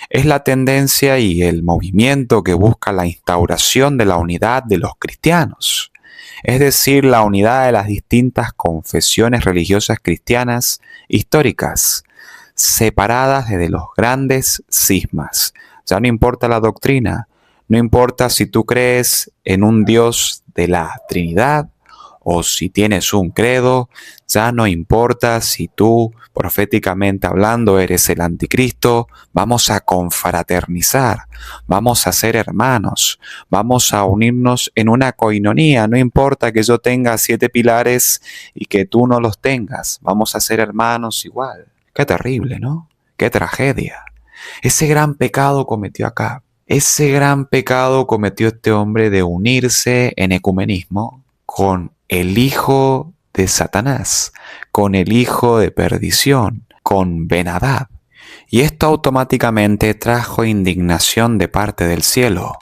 es la tendencia y el movimiento que busca la instauración de la unidad de los cristianos, es decir, la unidad de las distintas confesiones religiosas cristianas históricas, separadas desde los grandes cismas. Ya no importa la doctrina, no importa si tú crees en un Dios de la Trinidad o si tienes un credo, ya no importa si tú, proféticamente hablando, eres el anticristo. Vamos a confraternizar, vamos a ser hermanos, vamos a unirnos en una coinonía. No importa que yo tenga 7 pilares y que tú no los tengas, vamos a ser hermanos igual. Qué terrible, ¿no? Qué tragedia. Ese gran pecado cometió Acab. Ese gran pecado cometió este hombre de unirse en ecumenismo con el hijo de Satanás, con el hijo de perdición, con Ben-Hadad. Y esto automáticamente trajo indignación de parte del cielo,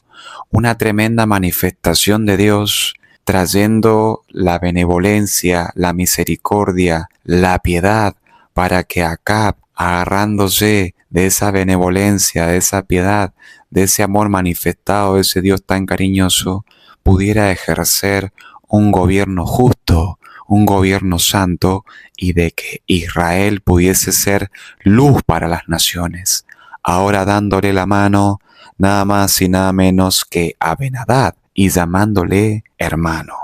una tremenda manifestación de Dios trayendo la benevolencia, la misericordia, la piedad, para que Acab, agarrándose de esa benevolencia, de esa piedad, de ese amor manifestado, de ese Dios tan cariñoso, pudiera ejercer un gobierno justo, un gobierno santo, y de que Israel pudiese ser luz para las naciones. Ahora dándole la mano nada más y nada menos que a Ben-Hadad y llamándole hermano.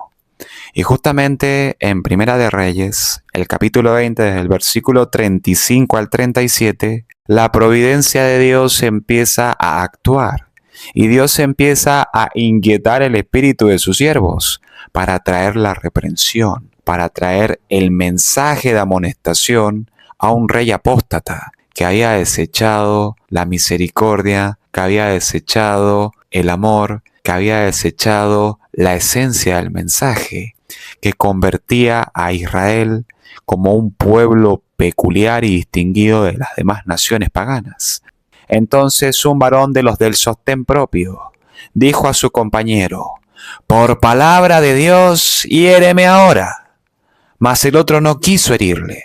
Y justamente en Primera de Reyes, el capítulo 20, desde el versículo 35 al 37, la providencia de Dios empieza a actuar. Y Dios empieza a inquietar el espíritu de sus siervos para traer la reprensión, para traer el mensaje de amonestación a a un rey apóstata que había desechado la misericordia, que había desechado el amor, que había desechado la esencia del mensaje, que convertía a Israel como un pueblo peculiar y distinguido de las demás naciones paganas. Entonces un varón de los del sostén propio dijo a su compañero: por palabra de Dios, hiéreme ahora. Mas el otro no quiso herirle.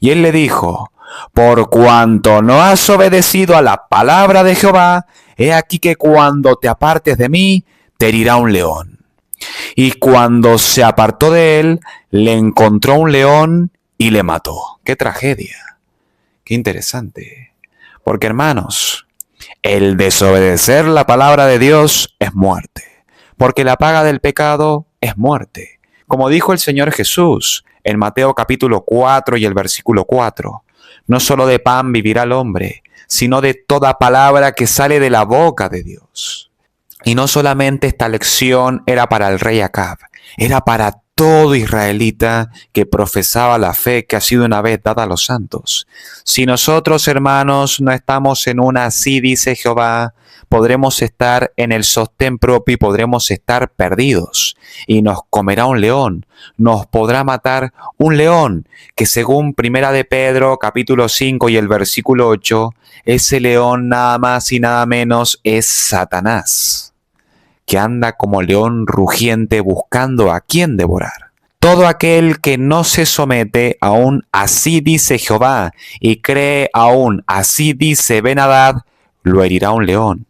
Y él le dijo: por cuanto no has obedecido a la palabra de Jehová, he aquí que cuando te apartes de mí, te herirá un león. Y cuando se apartó de él, le encontró un león y le mató. ¡Qué tragedia! ¡Qué interesante! Porque, hermanos, el desobedecer la palabra de Dios es muerte. Porque la paga del pecado es muerte. Como dijo el Señor Jesús en Mateo capítulo 4 y el versículo 4, no solo de pan vivirá el hombre, sino de toda palabra que sale de la boca de Dios. Y no solamente esta lección era para el rey Acab, era para todo israelita que profesaba la fe que ha sido una vez dada a los santos. Si nosotros, hermanos, no estamos en una así dice Jehová, podremos estar en el sostén propio y podremos estar perdidos. Y nos comerá un león, nos podrá matar un león, que según Primera de Pedro, capítulo 5 y el versículo 8, ese león nada más y nada menos es Satanás, que anda como león rugiente buscando a quien devorar. Todo aquel que no se somete a un así dice Jehová y cree a un así dice Ben-Hadad, lo herirá un león,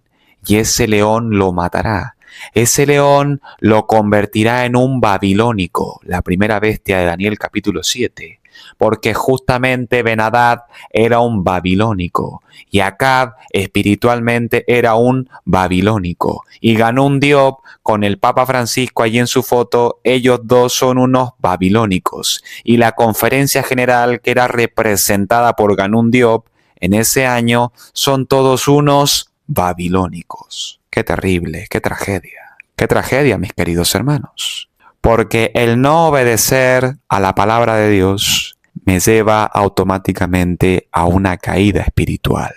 y ese león lo matará. Ese león lo convertirá en un babilónico, la primera bestia de Daniel capítulo 7, porque justamente Ben-Hadad era un babilónico y Acab espiritualmente era un babilónico. Y Ganún Diop con el Papa Francisco allí en su foto, ellos dos son unos babilónicos. Y la conferencia general que era representada por Ganún Diop en ese año son todos unos babilónicos. Qué terrible, qué tragedia, mis queridos hermanos. Porque el no obedecer a la palabra de Dios me lleva automáticamente a una caída espiritual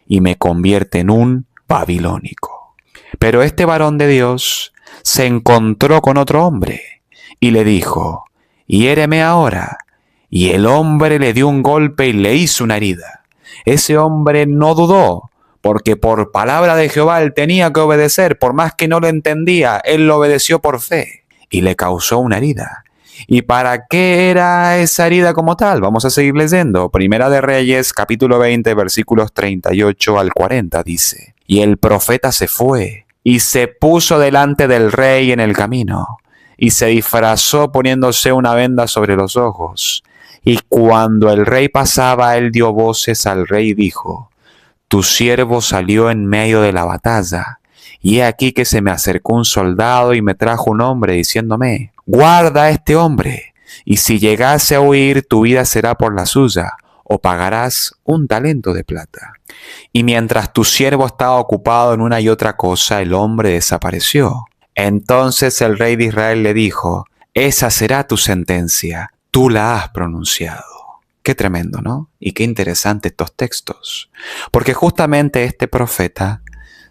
y me convierte en un babilónico. Pero este varón de Dios se encontró con otro hombre y le dijo: hiéreme ahora. Y el hombre le dio un golpe y le hizo una herida. Ese hombre no dudó, porque por palabra de Jehová él tenía que obedecer, por más que no lo entendía, él lo obedeció por fe y le causó una herida. ¿Y para qué era esa herida como tal? Vamos a seguir leyendo. Primera de Reyes, capítulo 20, versículos 38 al 40, dice: y el profeta se fue y se puso delante del rey en el camino, y se disfrazó poniéndose una venda sobre los ojos. Y cuando el rey pasaba, él dio voces al rey y dijo: tu siervo salió en medio de la batalla, y he aquí que se me acercó un soldado y me trajo un hombre diciéndome: guarda a este hombre, y si llegase a huir, tu vida será por la suya, o pagarás un talento de plata. Y mientras tu siervo estaba ocupado en una y otra cosa, el hombre desapareció. Entonces el rey de Israel le dijo: esa será tu sentencia, tú la has pronunciado. Qué tremendo, ¿no? Y qué interesante estos textos. Porque justamente este profeta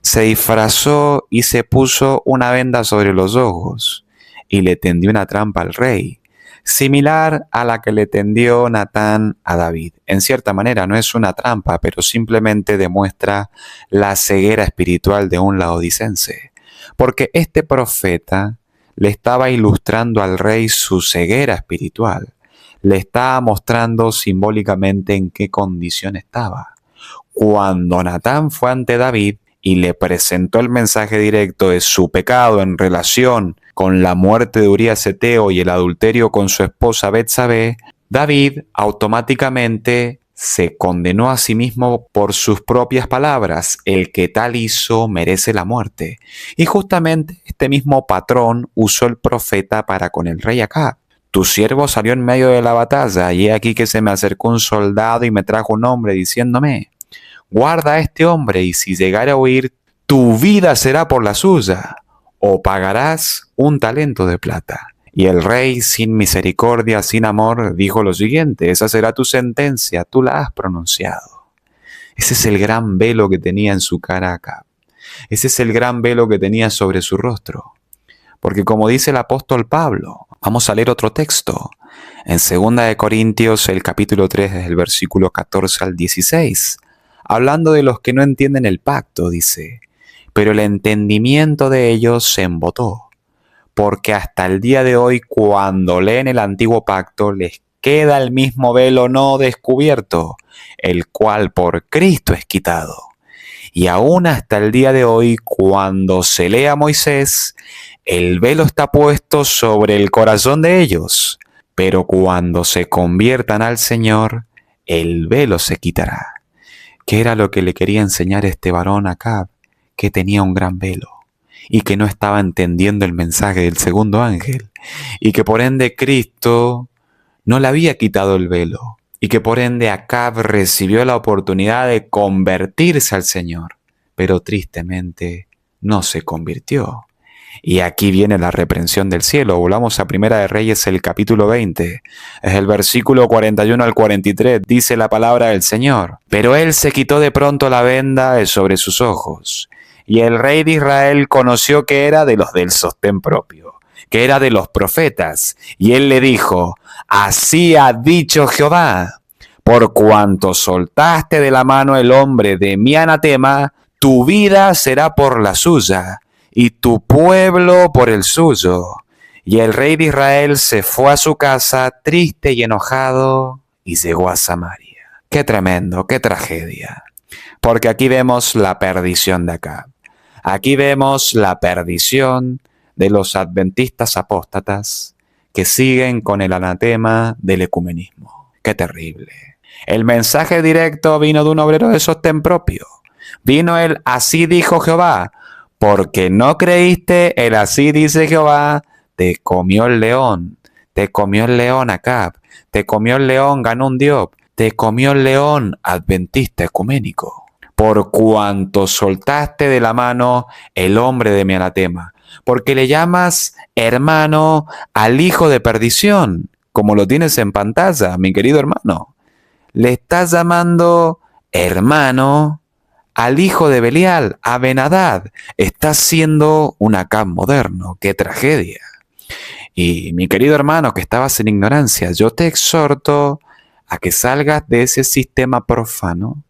se disfrazó y se puso una venda sobre los ojos y le tendió una trampa al rey, similar a la que le tendió Natán a David. En cierta manera no es una trampa, pero simplemente demuestra la ceguera espiritual de un laodicense. Porque este profeta le estaba ilustrando al rey su ceguera espiritual. Le estaba mostrando simbólicamente en qué condición estaba. Cuando Natán fue ante David y le presentó el mensaje directo de su pecado en relación con la muerte de Urías Eteo y el adulterio con su esposa Betsabé, David automáticamente se condenó a sí mismo por sus propias palabras: el que tal hizo merece la muerte. Y justamente este mismo patrón usó el profeta para con el rey Acab. Tu siervo salió en medio de la batalla, y he aquí que se me acercó un soldado y me trajo un hombre diciéndome: guarda a este hombre, y si llegara a huir, tu vida será por la suya, o pagarás un talento de plata. Y el rey, sin misericordia, sin amor, dijo lo siguiente: esa será tu sentencia, tú la has pronunciado. Ese es el gran velo que tenía en su cara Acab. Ese es el gran velo que tenía sobre su rostro. Porque como dice el apóstol Pablo, vamos a leer otro texto. En 2 Corintios, el capítulo 3, desde el versículo 14 al 16. Hablando de los que no entienden el pacto, dice: pero el entendimiento de ellos se embotó, porque hasta el día de hoy, cuando leen el antiguo pacto, les queda el mismo velo no descubierto, el cual por Cristo es quitado. Y aún hasta el día de hoy, cuando se lee a Moisés, el velo está puesto sobre el corazón de ellos, pero cuando se conviertan al Señor, el velo se quitará. ¿Qué era lo que le quería enseñar este varón Acab? Que tenía un gran velo y que no estaba entendiendo el mensaje del segundo ángel, y que por ende Cristo no le había quitado el velo, y que por ende Acab recibió la oportunidad de convertirse al Señor, pero tristemente no se convirtió. Y aquí viene la reprensión del cielo. Volvamos a Primera de Reyes, el capítulo 20. Es el versículo 41 al 43. Dice la palabra del Señor: pero él se quitó de pronto la venda de sobre sus ojos, y el rey de Israel conoció que era de los del sostén propio, que era de los profetas. Y él le dijo: así ha dicho Jehová, por cuanto soltaste de la mano el hombre de mi anatema, tu vida será por la suya, y tu pueblo por el suyo. Y el rey de Israel se fue a su casa triste y enojado, y llegó a Samaria. Qué tremendo, qué tragedia. Porque aquí vemos la perdición de Acab. Aquí vemos la perdición de los adventistas apóstatas que siguen con el anatema del ecumenismo. Qué terrible. El mensaje directo vino de un obrero de sostén propio. Vino el así dijo Jehová. Porque no creíste el así dice Jehová, te comió el león. Te comió el león Acab. Te comió el león Ganún Diob. Te comió el león adventista ecuménico. Por cuanto soltaste de la mano el hombre de mi anatema, porque le llamas hermano al hijo de perdición, como lo tienes en pantalla, mi querido hermano. Le estás llamando hermano al hijo de Belial, a Ben-Hadad. Estás siendo un Acab moderno. ¡Qué tragedia! Y mi querido hermano, que estabas en ignorancia, yo te exhorto a que salgas de ese sistema profano,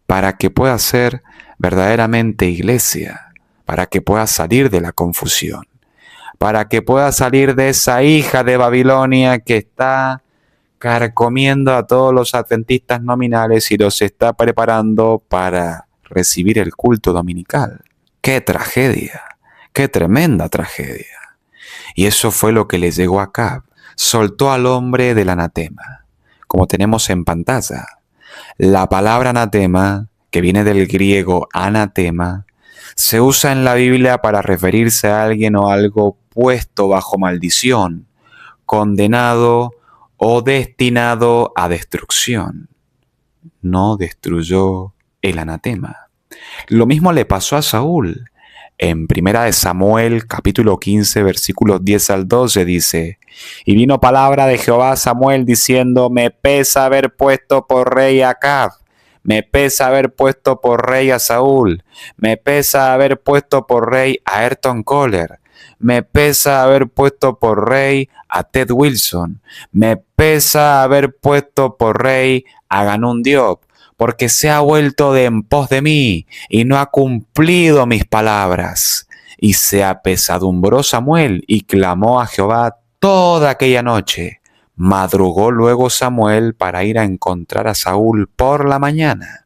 para que puedas ser verdaderamente iglesia, para que puedas salir de la confusión, para que puedas salir de esa hija de Babilonia que está carcomiendo a todos los adventistas nominales y los está preparando para recibir el culto dominical. ¡Qué tragedia! ¡Qué tremenda tragedia! Y eso fue lo que le llegó a Acab. Soltó al hombre del anatema, como tenemos en pantalla. La palabra anatema, que viene del griego anatema, se usa en la Biblia para referirse a alguien o algo puesto bajo maldición, condenado o destinado a destrucción. No destruyó el anatema. Lo mismo le pasó a Saúl. En 1 Samuel, capítulo 15, versículos 10 al 12, dice: y vino palabra de Jehová a Samuel diciendo: me pesa haber puesto por rey a Acab, me pesa haber puesto por rey a Saúl, me pesa haber puesto por rey a Ayrton Kohler, me pesa haber puesto por rey a Ted Wilson, me pesa haber puesto por rey a Ganún Diob, porque se ha vuelto de en pos de mí y no ha cumplido mis palabras. Y se apesadumbró Samuel y clamó a Jehová toda aquella noche. Madrugó luego Samuel para ir a encontrar a Saúl por la mañana.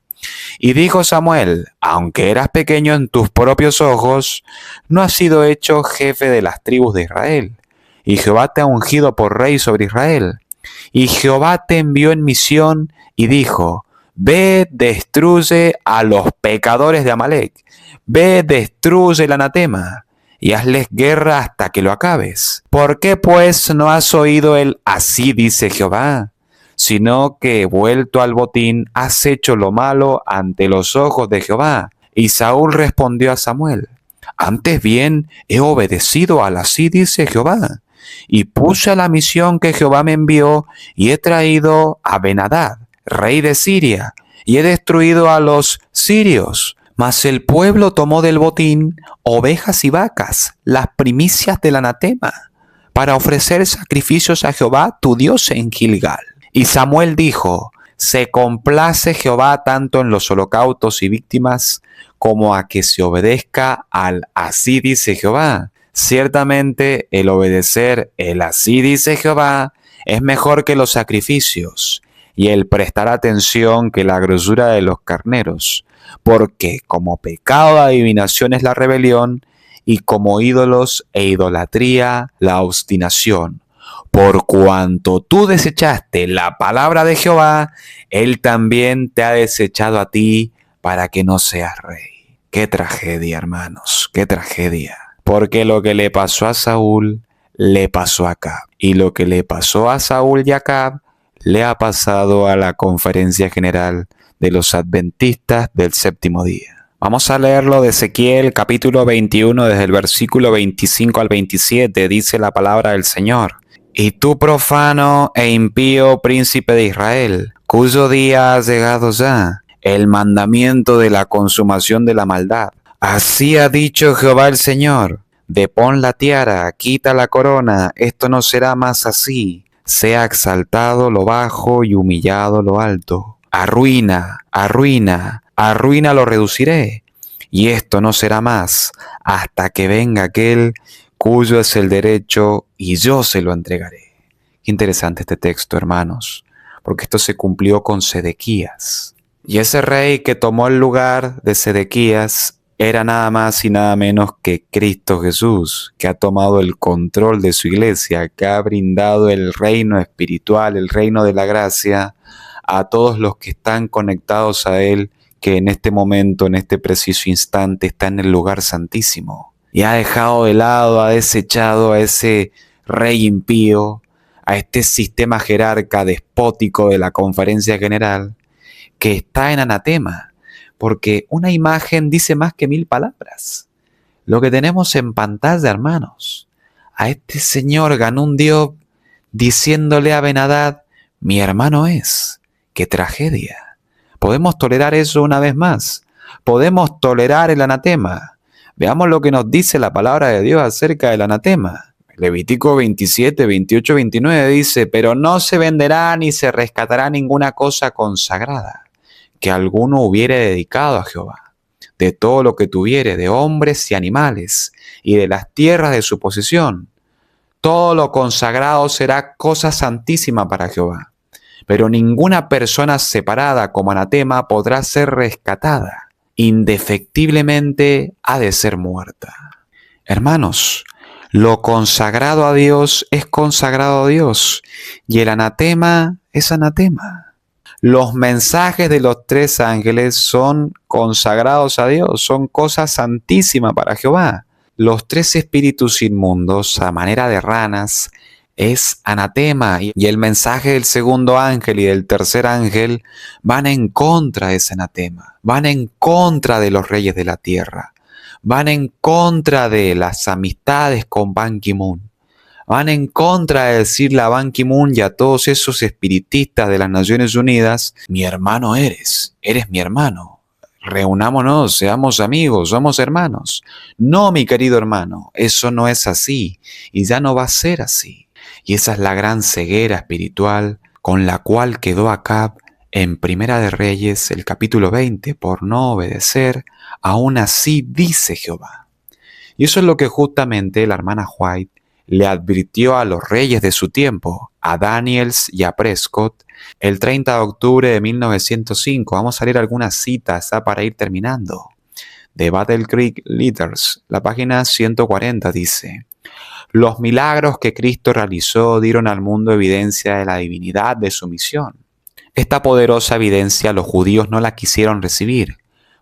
Y dijo Samuel: aunque eras pequeño en tus propios ojos, no has sido hecho jefe de las tribus de Israel. Y Jehová te ha ungido por rey sobre Israel. Y Jehová te envió en misión y dijo: ve, destruye a los pecadores de Amalec. Ve, destruye el anatema y hazles guerra hasta que lo acabes. ¿Por qué pues no has oído el así dice Jehová? Sino que, vuelto al botín, has hecho lo malo ante los ojos de Jehová. Y Saúl respondió a Samuel: antes bien he obedecido al así dice Jehová. y puse a la misión que Jehová me envió, y he traído a Ben-Hadad, rey de Siria, y he destruido a los sirios. Mas el pueblo tomó del botín ovejas y vacas, las primicias del anatema, para ofrecer sacrificios a Jehová tu Dios en Gilgal. Y Samuel dijo: se complace Jehová tanto en los holocaustos y víctimas como a que se obedezca al así dice Jehová. Ciertamente el obedecer el así dice Jehová es mejor que los sacrificios, y el prestar atención que la grosura de los carneros, porque como pecado de adivinación es la rebelión, y como ídolos e idolatría la obstinación. Por cuanto tú desechaste la palabra de Jehová, él también te ha desechado a ti para que no seas rey. Qué tragedia, hermanos, qué tragedia. Porque lo que le pasó a Saúl, le pasó a Acab. Y lo que le pasó a Saúl y a Acab, le ha pasado a la Conferencia General de los Adventistas del Séptimo Día. Vamos a leerlo de Ezequiel capítulo 21, desde el versículo 25 al 27, dice la palabra del Señor. Y tú, profano e impío príncipe de Israel, cuyo día ha llegado ya, el mandamiento de la consumación de la maldad. Así ha dicho Jehová el Señor: depón la tiara, quita la corona, esto no será más así. Sea exaltado lo bajo y humillado lo alto. Arruina, arruina, arruina lo reduciré. Y esto no será más hasta que venga aquel cuyo es el derecho y yo se lo entregaré. Qué interesante este texto, hermanos, porque esto se cumplió con Sedequías. Y ese rey que tomó el lugar de Sedequías era nada más y nada menos que Cristo Jesús, que ha tomado el control de su iglesia, que ha brindado el reino espiritual, el reino de la gracia, a todos los que están conectados a Él, que en este momento, en este preciso instante, está en el lugar santísimo. Y ha dejado de lado, ha desechado a ese rey impío, a este sistema jerarca despótico de la Conferencia General, que está en anatema, porque una imagen dice más que 1000 palabras. Lo que tenemos en pantalla, hermanos, a este señor Ganundio diciéndole a Ben-Hadad: mi hermano es. ¡Qué tragedia! Podemos tolerar eso una vez más. Podemos tolerar el anatema. Veamos lo que nos dice la palabra de Dios acerca del anatema. Levítico 27, 28, 29 dice: pero no se venderá ni se rescatará ninguna cosa consagrada que alguno hubiere dedicado a Jehová, de todo lo que tuviere, de hombres y animales, y de las tierras de su posesión. Todo lo consagrado será cosa santísima para Jehová, pero ninguna persona separada como anatema podrá ser rescatada. Indefectiblemente ha de ser muerta. Hermanos, lo consagrado a Dios es consagrado a Dios, y el anatema es anatema. Los mensajes de los 3 ángeles son consagrados a Dios, son cosas santísimas para Jehová. Los 3 espíritus inmundos, a manera de ranas, es anatema, y el mensaje del segundo ángel y del tercer ángel van en contra de ese anatema, van en contra de los reyes de la tierra, van en contra de las amistades con Ban Ki-moon. Van en contra de decirle a Ban Ki-moon y a todos esos espiritistas de las Naciones Unidas: mi hermano eres mi hermano. Reunámonos, seamos amigos, somos hermanos. No, mi querido hermano, eso no es así y ya no va a ser así. Y esa es la gran ceguera espiritual con la cual quedó Acab en Primera de Reyes, el capítulo 20, por no obedecer, aún así dice Jehová. Y eso es lo que justamente la hermana White le advirtió a los reyes de su tiempo, a Daniels y a Prescott, el 30 de octubre de 1905. Vamos a leer algunas citas para ir terminando. De Battle Creek Leaders, la página 140 dice: los milagros que Cristo realizó dieron al mundo evidencia de la divinidad de su misión. Esta poderosa evidencia los judíos no la quisieron recibir,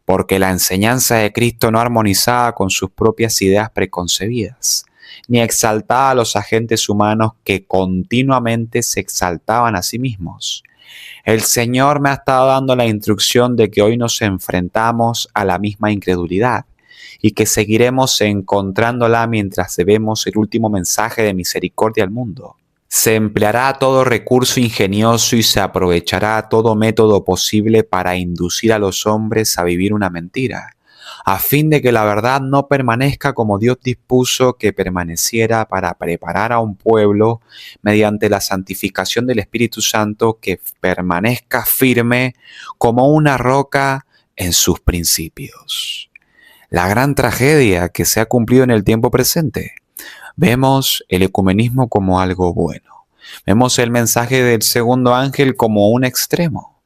porque la enseñanza de Cristo no armonizaba con sus propias ideas preconcebidas, ni exaltaba a los agentes humanos que continuamente se exaltaban a sí mismos. El Señor me ha estado dando la instrucción de que hoy nos enfrentamos a la misma incredulidad, y que seguiremos encontrándola mientras debemos el último mensaje de misericordia al mundo. Se empleará todo recurso ingenioso y se aprovechará todo método posible para inducir a los hombres a vivir una mentira, a fin de que la verdad no permanezca como Dios dispuso que permaneciera, para preparar a un pueblo mediante la santificación del Espíritu Santo que permanezca firme como una roca en sus principios. La gran tragedia que se ha cumplido en el tiempo presente. Vemos el ecumenismo como algo bueno. Vemos el mensaje del segundo ángel como un extremo.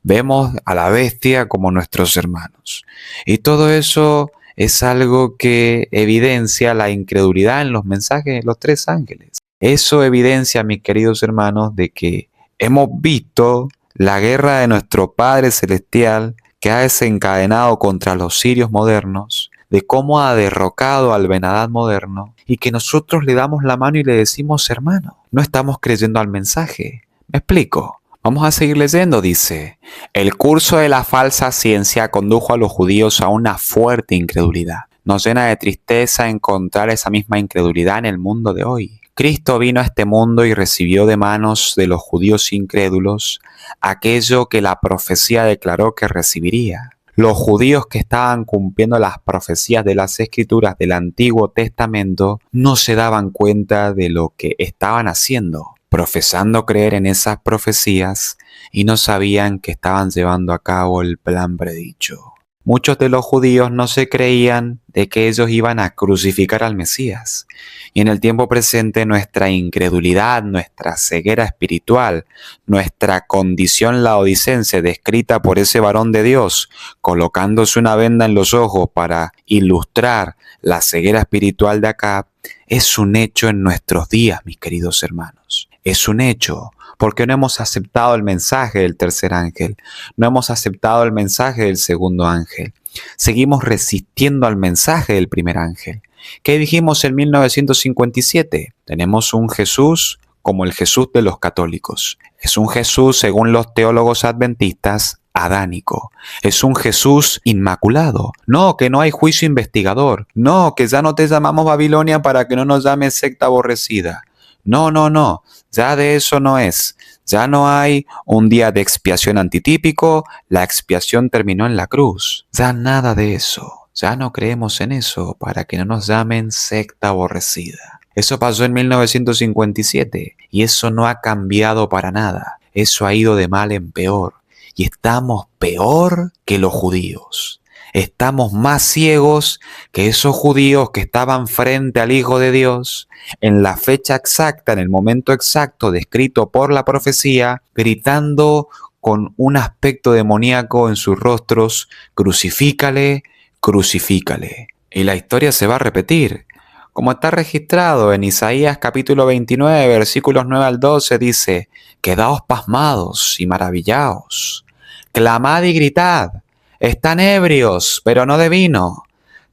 Vemos a la bestia como nuestros hermanos. Y todo eso es algo que evidencia la incredulidad en los mensajes de los tres ángeles. Eso evidencia, mis queridos hermanos, de que hemos visto la guerra de nuestro Padre Celestial que ha desencadenado contra los sirios modernos, de cómo ha derrocado al Ben-Hadad moderno, y que nosotros le damos la mano y le decimos, hermano, no estamos creyendo al mensaje. ¿Me explico? Vamos a seguir leyendo, dice, el curso de la falsa ciencia condujo a los judíos a una fuerte incredulidad. Nos llena de tristeza encontrar esa misma incredulidad en el mundo de hoy. Cristo vino a este mundo y recibió de manos de los judíos incrédulos aquello que la profecía declaró que recibiría. Los judíos que estaban cumpliendo las profecías de las Escrituras del Antiguo Testamento no se daban cuenta de lo que estaban haciendo, profesando creer en esas profecías, y no sabían que estaban llevando a cabo el plan predicho. Muchos de los judíos no se creían de que ellos iban a crucificar al Mesías. Y en el tiempo presente nuestra incredulidad, nuestra ceguera espiritual, nuestra condición laodicense descrita por ese varón de Dios, colocándose una venda en los ojos para ilustrar la ceguera espiritual de Acab, es un hecho en nuestros días, mis queridos hermanos. Es un hecho. Porque no hemos aceptado el mensaje del tercer ángel, no hemos aceptado el mensaje del segundo ángel. Seguimos resistiendo al mensaje del primer ángel. ¿Qué dijimos en 1957? Tenemos un Jesús como el Jesús de los católicos. Es un Jesús, según los teólogos adventistas, adánico. Es un Jesús inmaculado. No, que no hay juicio investigador. No, que ya no te llamamos Babilonia para que no nos llames secta aborrecida. No, ya de eso no es. Ya no hay un día de expiación antitípico, la expiación terminó en la cruz. Ya nada de eso. Ya no creemos en eso para que no nos llamen secta aborrecida. Eso pasó en 1957 y eso no ha cambiado para nada. Eso ha ido de mal en peor y estamos peor que los judíos. Estamos más ciegos que esos judíos que estaban frente al Hijo de Dios en la fecha exacta, en el momento exacto descrito por la profecía, gritando con un aspecto demoníaco en sus rostros, crucifícale, crucifícale. Y la historia se va a repetir. Como está registrado en Isaías capítulo 29, versículos 9 al 12, dice, quedaos pasmados y maravillaos, clamad y gritad. Están ebrios, pero no de vino.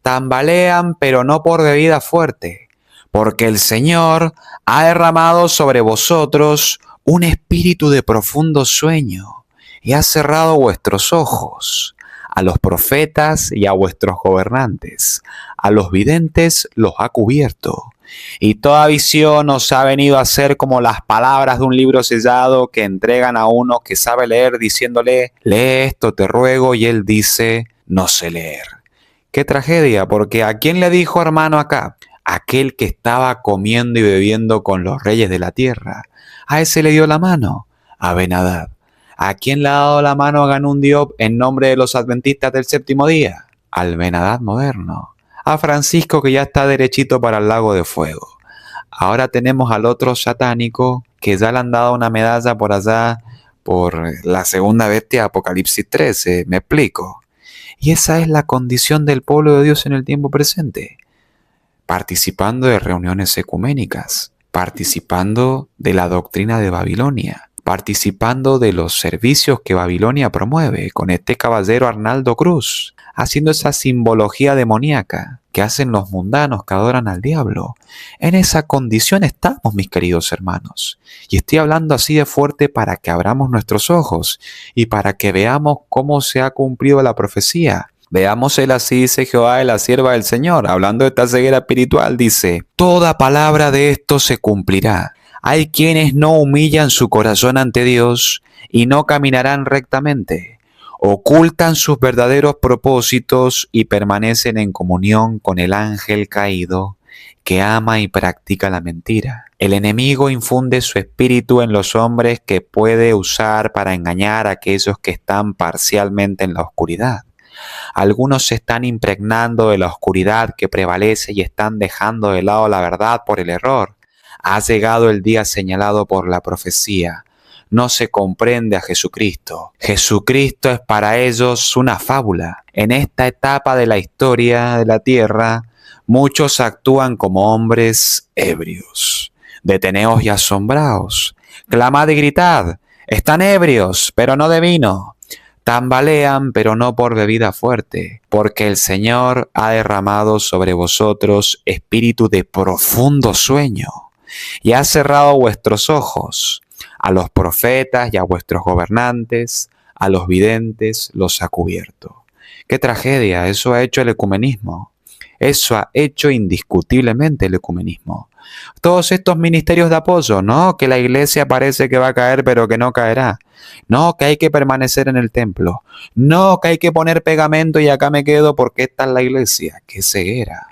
Tambalean, pero no por bebida fuerte. Porque el Señor ha derramado sobre vosotros un espíritu de profundo sueño y ha cerrado vuestros ojos. A los profetas y a vuestros gobernantes, a los videntes los ha cubierto. Y toda visión os ha venido a ser como las palabras de un libro sellado que entregan a uno que sabe leer diciéndole, lee esto te ruego, y él dice, no sé leer. Qué tragedia, porque ¿a quién le dijo hermano acá? Aquel que estaba comiendo y bebiendo con los reyes de la tierra. A ese le dio la mano, a Ben-Hadad. ¿A quién le ha dado la mano a Ganún Diop en nombre de los adventistas del séptimo día? Al Ben-Hadad moderno. A Francisco, que ya está derechito para el lago de fuego. Ahora tenemos al otro satánico que ya le han dado una medalla por allá por la segunda bestia, Apocalipsis 13, me explico. Y esa es la condición del pueblo de Dios en el tiempo presente. Participando de reuniones ecuménicas, participando de la doctrina de Babilonia, participando de los servicios que Babilonia promueve con este caballero Arnaldo Cruz, haciendo esa simbología demoníaca que hacen los mundanos que adoran al diablo. En esa condición estamos, mis queridos hermanos. Y estoy hablando así de fuerte para que abramos nuestros ojos y para que veamos cómo se ha cumplido la profecía. Veamos el así dice Jehová de la sierva del Señor. Hablando de esta ceguera espiritual, dice, toda palabra de esto se cumplirá. Hay quienes no humillan su corazón ante Dios y no caminarán rectamente. Ocultan sus verdaderos propósitos y permanecen en comunión con el ángel caído que ama y practica la mentira. El enemigo infunde su espíritu en los hombres que puede usar para engañar a aquellos que están parcialmente en la oscuridad. Algunos se están impregnando de la oscuridad que prevalece y están dejando de lado la verdad por el error. Ha llegado el día señalado por la profecía. No se comprende a Jesucristo. Jesucristo es para ellos una fábula. En esta etapa de la historia de la tierra, muchos actúan como hombres ebrios. Deteneos y asombraos. Clamad y gritad. Están ebrios, pero no de vino. Tambalean, pero no por bebida fuerte, porque el Señor ha derramado sobre vosotros espíritu de profundo sueño, y ha cerrado vuestros ojos. A los profetas y a vuestros gobernantes, a los videntes, los ha cubierto. ¡Qué tragedia! Eso ha hecho el ecumenismo. Eso ha hecho indiscutiblemente el ecumenismo. Todos estos ministerios de apoyo, ¿no? Que la iglesia parece que va a caer, pero que no caerá. No, que hay que permanecer en el templo. No, que hay que poner pegamento y acá me quedo porque esta es la iglesia. ¡Qué ceguera!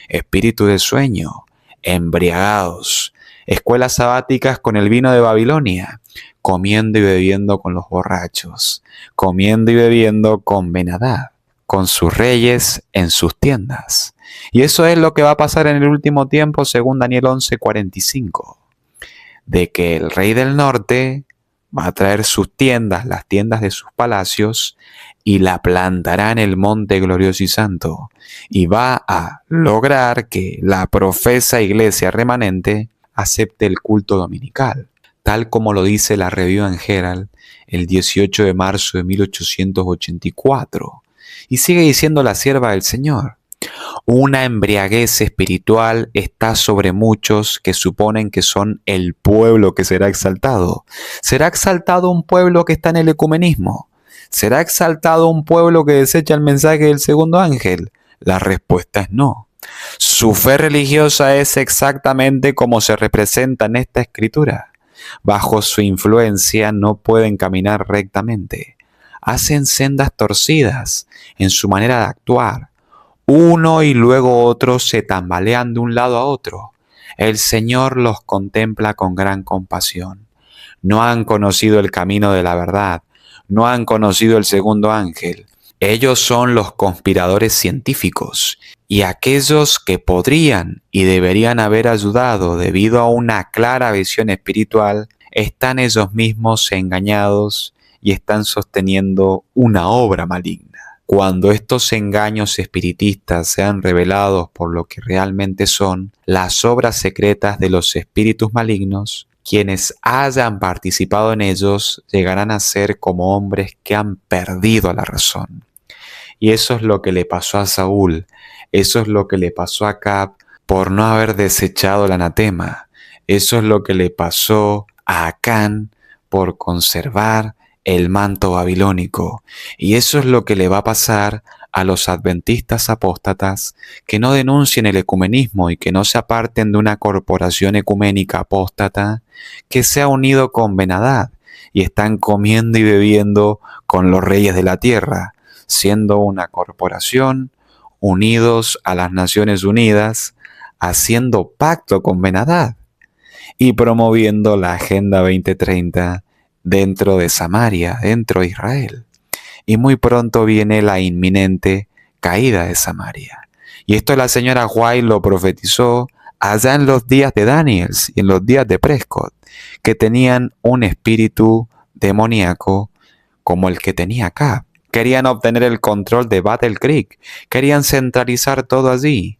Espíritu de sueño, embriagados, escuelas sabáticas con el vino de Babilonia, comiendo y bebiendo con los borrachos, comiendo y bebiendo con Ben-Hadad, con sus reyes en sus tiendas. Y eso es lo que va a pasar en el último tiempo, según Daniel 11:45, de que el rey del norte va a traer sus tiendas, las tiendas de sus palacios, y la plantará en el monte glorioso y santo, y va a lograr que la profesa iglesia remanente acepte el culto dominical, tal como lo dice la Review and Herald el 18 de marzo de 1884. Y sigue diciendo la sierva del Señor: una embriaguez espiritual está sobre muchos que suponen que son el pueblo que será exaltado. ¿Será exaltado un pueblo que está en el ecumenismo? ¿Será exaltado un pueblo que desecha el mensaje del segundo ángel? La respuesta es no. Su fe religiosa es exactamente como se representa en esta escritura. Bajo su influencia no pueden caminar rectamente. Hacen sendas torcidas en su manera de actuar. Uno y luego otro se tambalean de un lado a otro. El Señor los contempla con gran compasión. No han conocido el camino de la verdad. No han conocido el segundo ángel. Ellos son los conspiradores científicos y aquellos que podrían y deberían haber ayudado debido a una clara visión espiritual, están ellos mismos engañados y están sosteniendo una obra maligna. Cuando estos engaños espiritistas sean revelados por lo que realmente son, las obras secretas de los espíritus malignos, quienes hayan participado en ellos llegarán a ser como hombres que han perdido la razón. Y eso es lo que le pasó a Saúl, eso es lo que le pasó a Acab por no haber desechado el anatema, eso es lo que le pasó a Acán por conservar el manto babilónico, y eso es lo que le va a pasar a los adventistas apóstatas que no denuncien el ecumenismo y que no se aparten de una corporación ecuménica apóstata que se ha unido con Ben-Hadad y están comiendo y bebiendo con los reyes de la tierra, siendo una corporación unidos a las Naciones Unidas, haciendo pacto con Ben-Hadad y promoviendo la Agenda 2030 dentro de Samaria, dentro de Israel. Y muy pronto viene la inminente caída de Samaria. Y esto la señora White lo profetizó allá en los días de Daniels y en los días de Prescott, que tenían un espíritu demoníaco como el que tenía Acab. Querían obtener el control de Battle Creek, querían centralizar todo allí,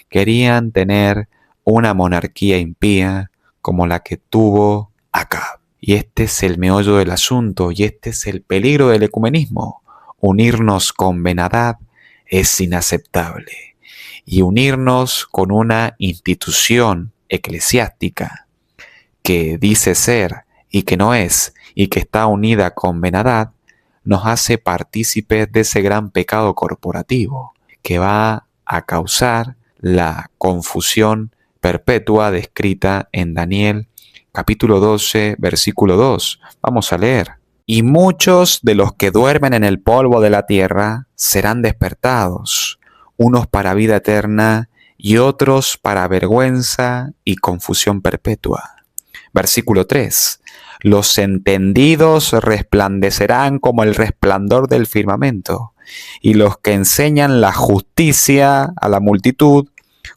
querían tener una monarquía impía como la que tuvo Acab. Y este es el meollo del asunto, y este es el peligro del ecumenismo. Unirnos con Ben-Hadad es inaceptable. Y unirnos con una institución eclesiástica que dice ser y que no es, y que está unida con Ben-Hadad, nos hace partícipes de ese gran pecado corporativo que va a causar la confusión perpetua descrita en Daniel capítulo 12, versículo 2. Vamos a leer. Y muchos de los que duermen en el polvo de la tierra serán despertados, unos para vida eterna y otros para vergüenza y confusión perpetua. Versículo 3. Los entendidos resplandecerán como el resplandor del firmamento, y los que enseñan la justicia a la multitud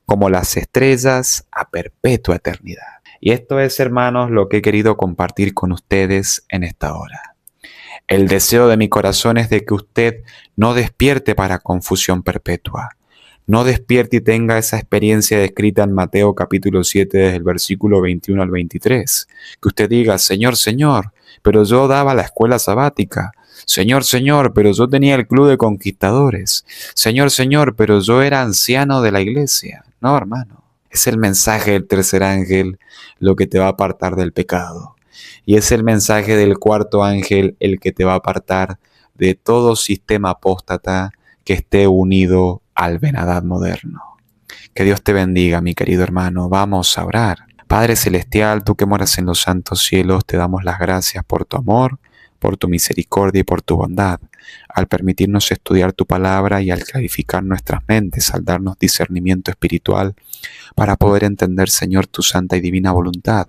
como las estrellas a perpetua eternidad. Y esto es, hermanos, lo que he querido compartir con ustedes en esta hora. El deseo de mi corazón es de que usted no despierte para confusión perpetua. No despierte y tenga esa experiencia descrita en Mateo capítulo 7 desde el versículo 21 al 23. Que usted diga, Señor, Señor, pero yo daba la escuela sabática. Señor, Señor, pero yo tenía el club de conquistadores. Señor, Señor, pero yo era anciano de la iglesia. No, hermano. Es el mensaje del tercer ángel lo que te va a apartar del pecado. Y es el mensaje del cuarto ángel el que te va a apartar de todo sistema apóstata que esté unido al Ben-Hadad moderno. Que Dios te bendiga, mi querido hermano. Vamos a orar. Padre Celestial, tú que moras en los santos cielos, te damos las gracias por tu amor, por tu misericordia y por tu bondad, al permitirnos estudiar tu palabra y al clarificar nuestras mentes, al darnos discernimiento espiritual para poder entender, Señor, tu santa y divina voluntad.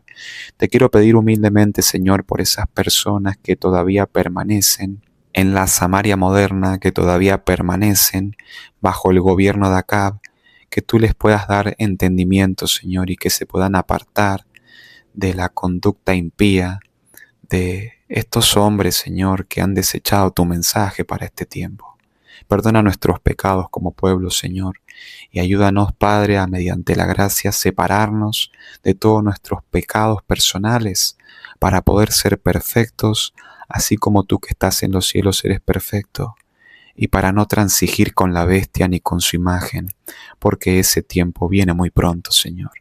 Te quiero pedir humildemente, Señor, por esas personas que todavía permanecen en la Samaria moderna, que todavía permanecen bajo el gobierno de Acab, que tú les puedas dar entendimiento, Señor, y que se puedan apartar de la conducta impía de estos hombres, Señor, que han desechado tu mensaje para este tiempo. Perdona nuestros pecados como pueblo, Señor, y ayúdanos, Padre, a mediante la gracia separarnos de todos nuestros pecados personales para poder ser perfectos, así como tú que estás en los cielos eres perfecto, y para no transigir con la bestia ni con su imagen, porque ese tiempo viene muy pronto, Señor.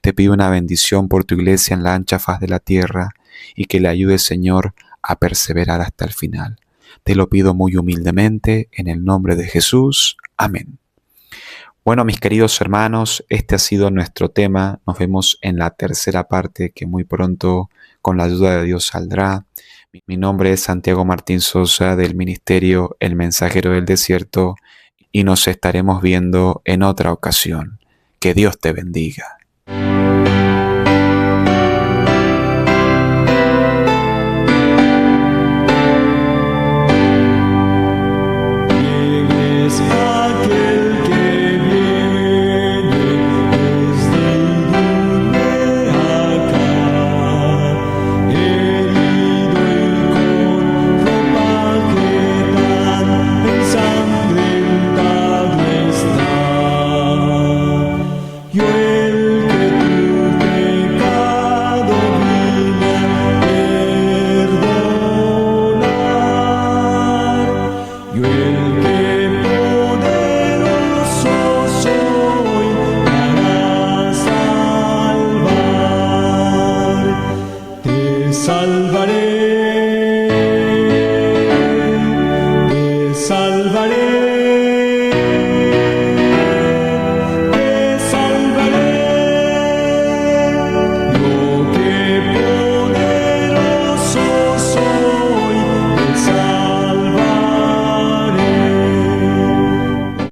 Te pido una bendición por tu iglesia en la ancha faz de la tierra y que le ayude, Señor, a perseverar hasta el final. Te lo pido muy humildemente en el nombre de Jesús. Amén. Bueno, mis queridos hermanos, este ha sido nuestro tema. Nos vemos en la tercera parte que muy pronto, con la ayuda de Dios, saldrá. Mi nombre es Santiago Martín Sosa del ministerio El Mensajero del Desierto y nos estaremos viendo en otra ocasión. Que Dios te bendiga.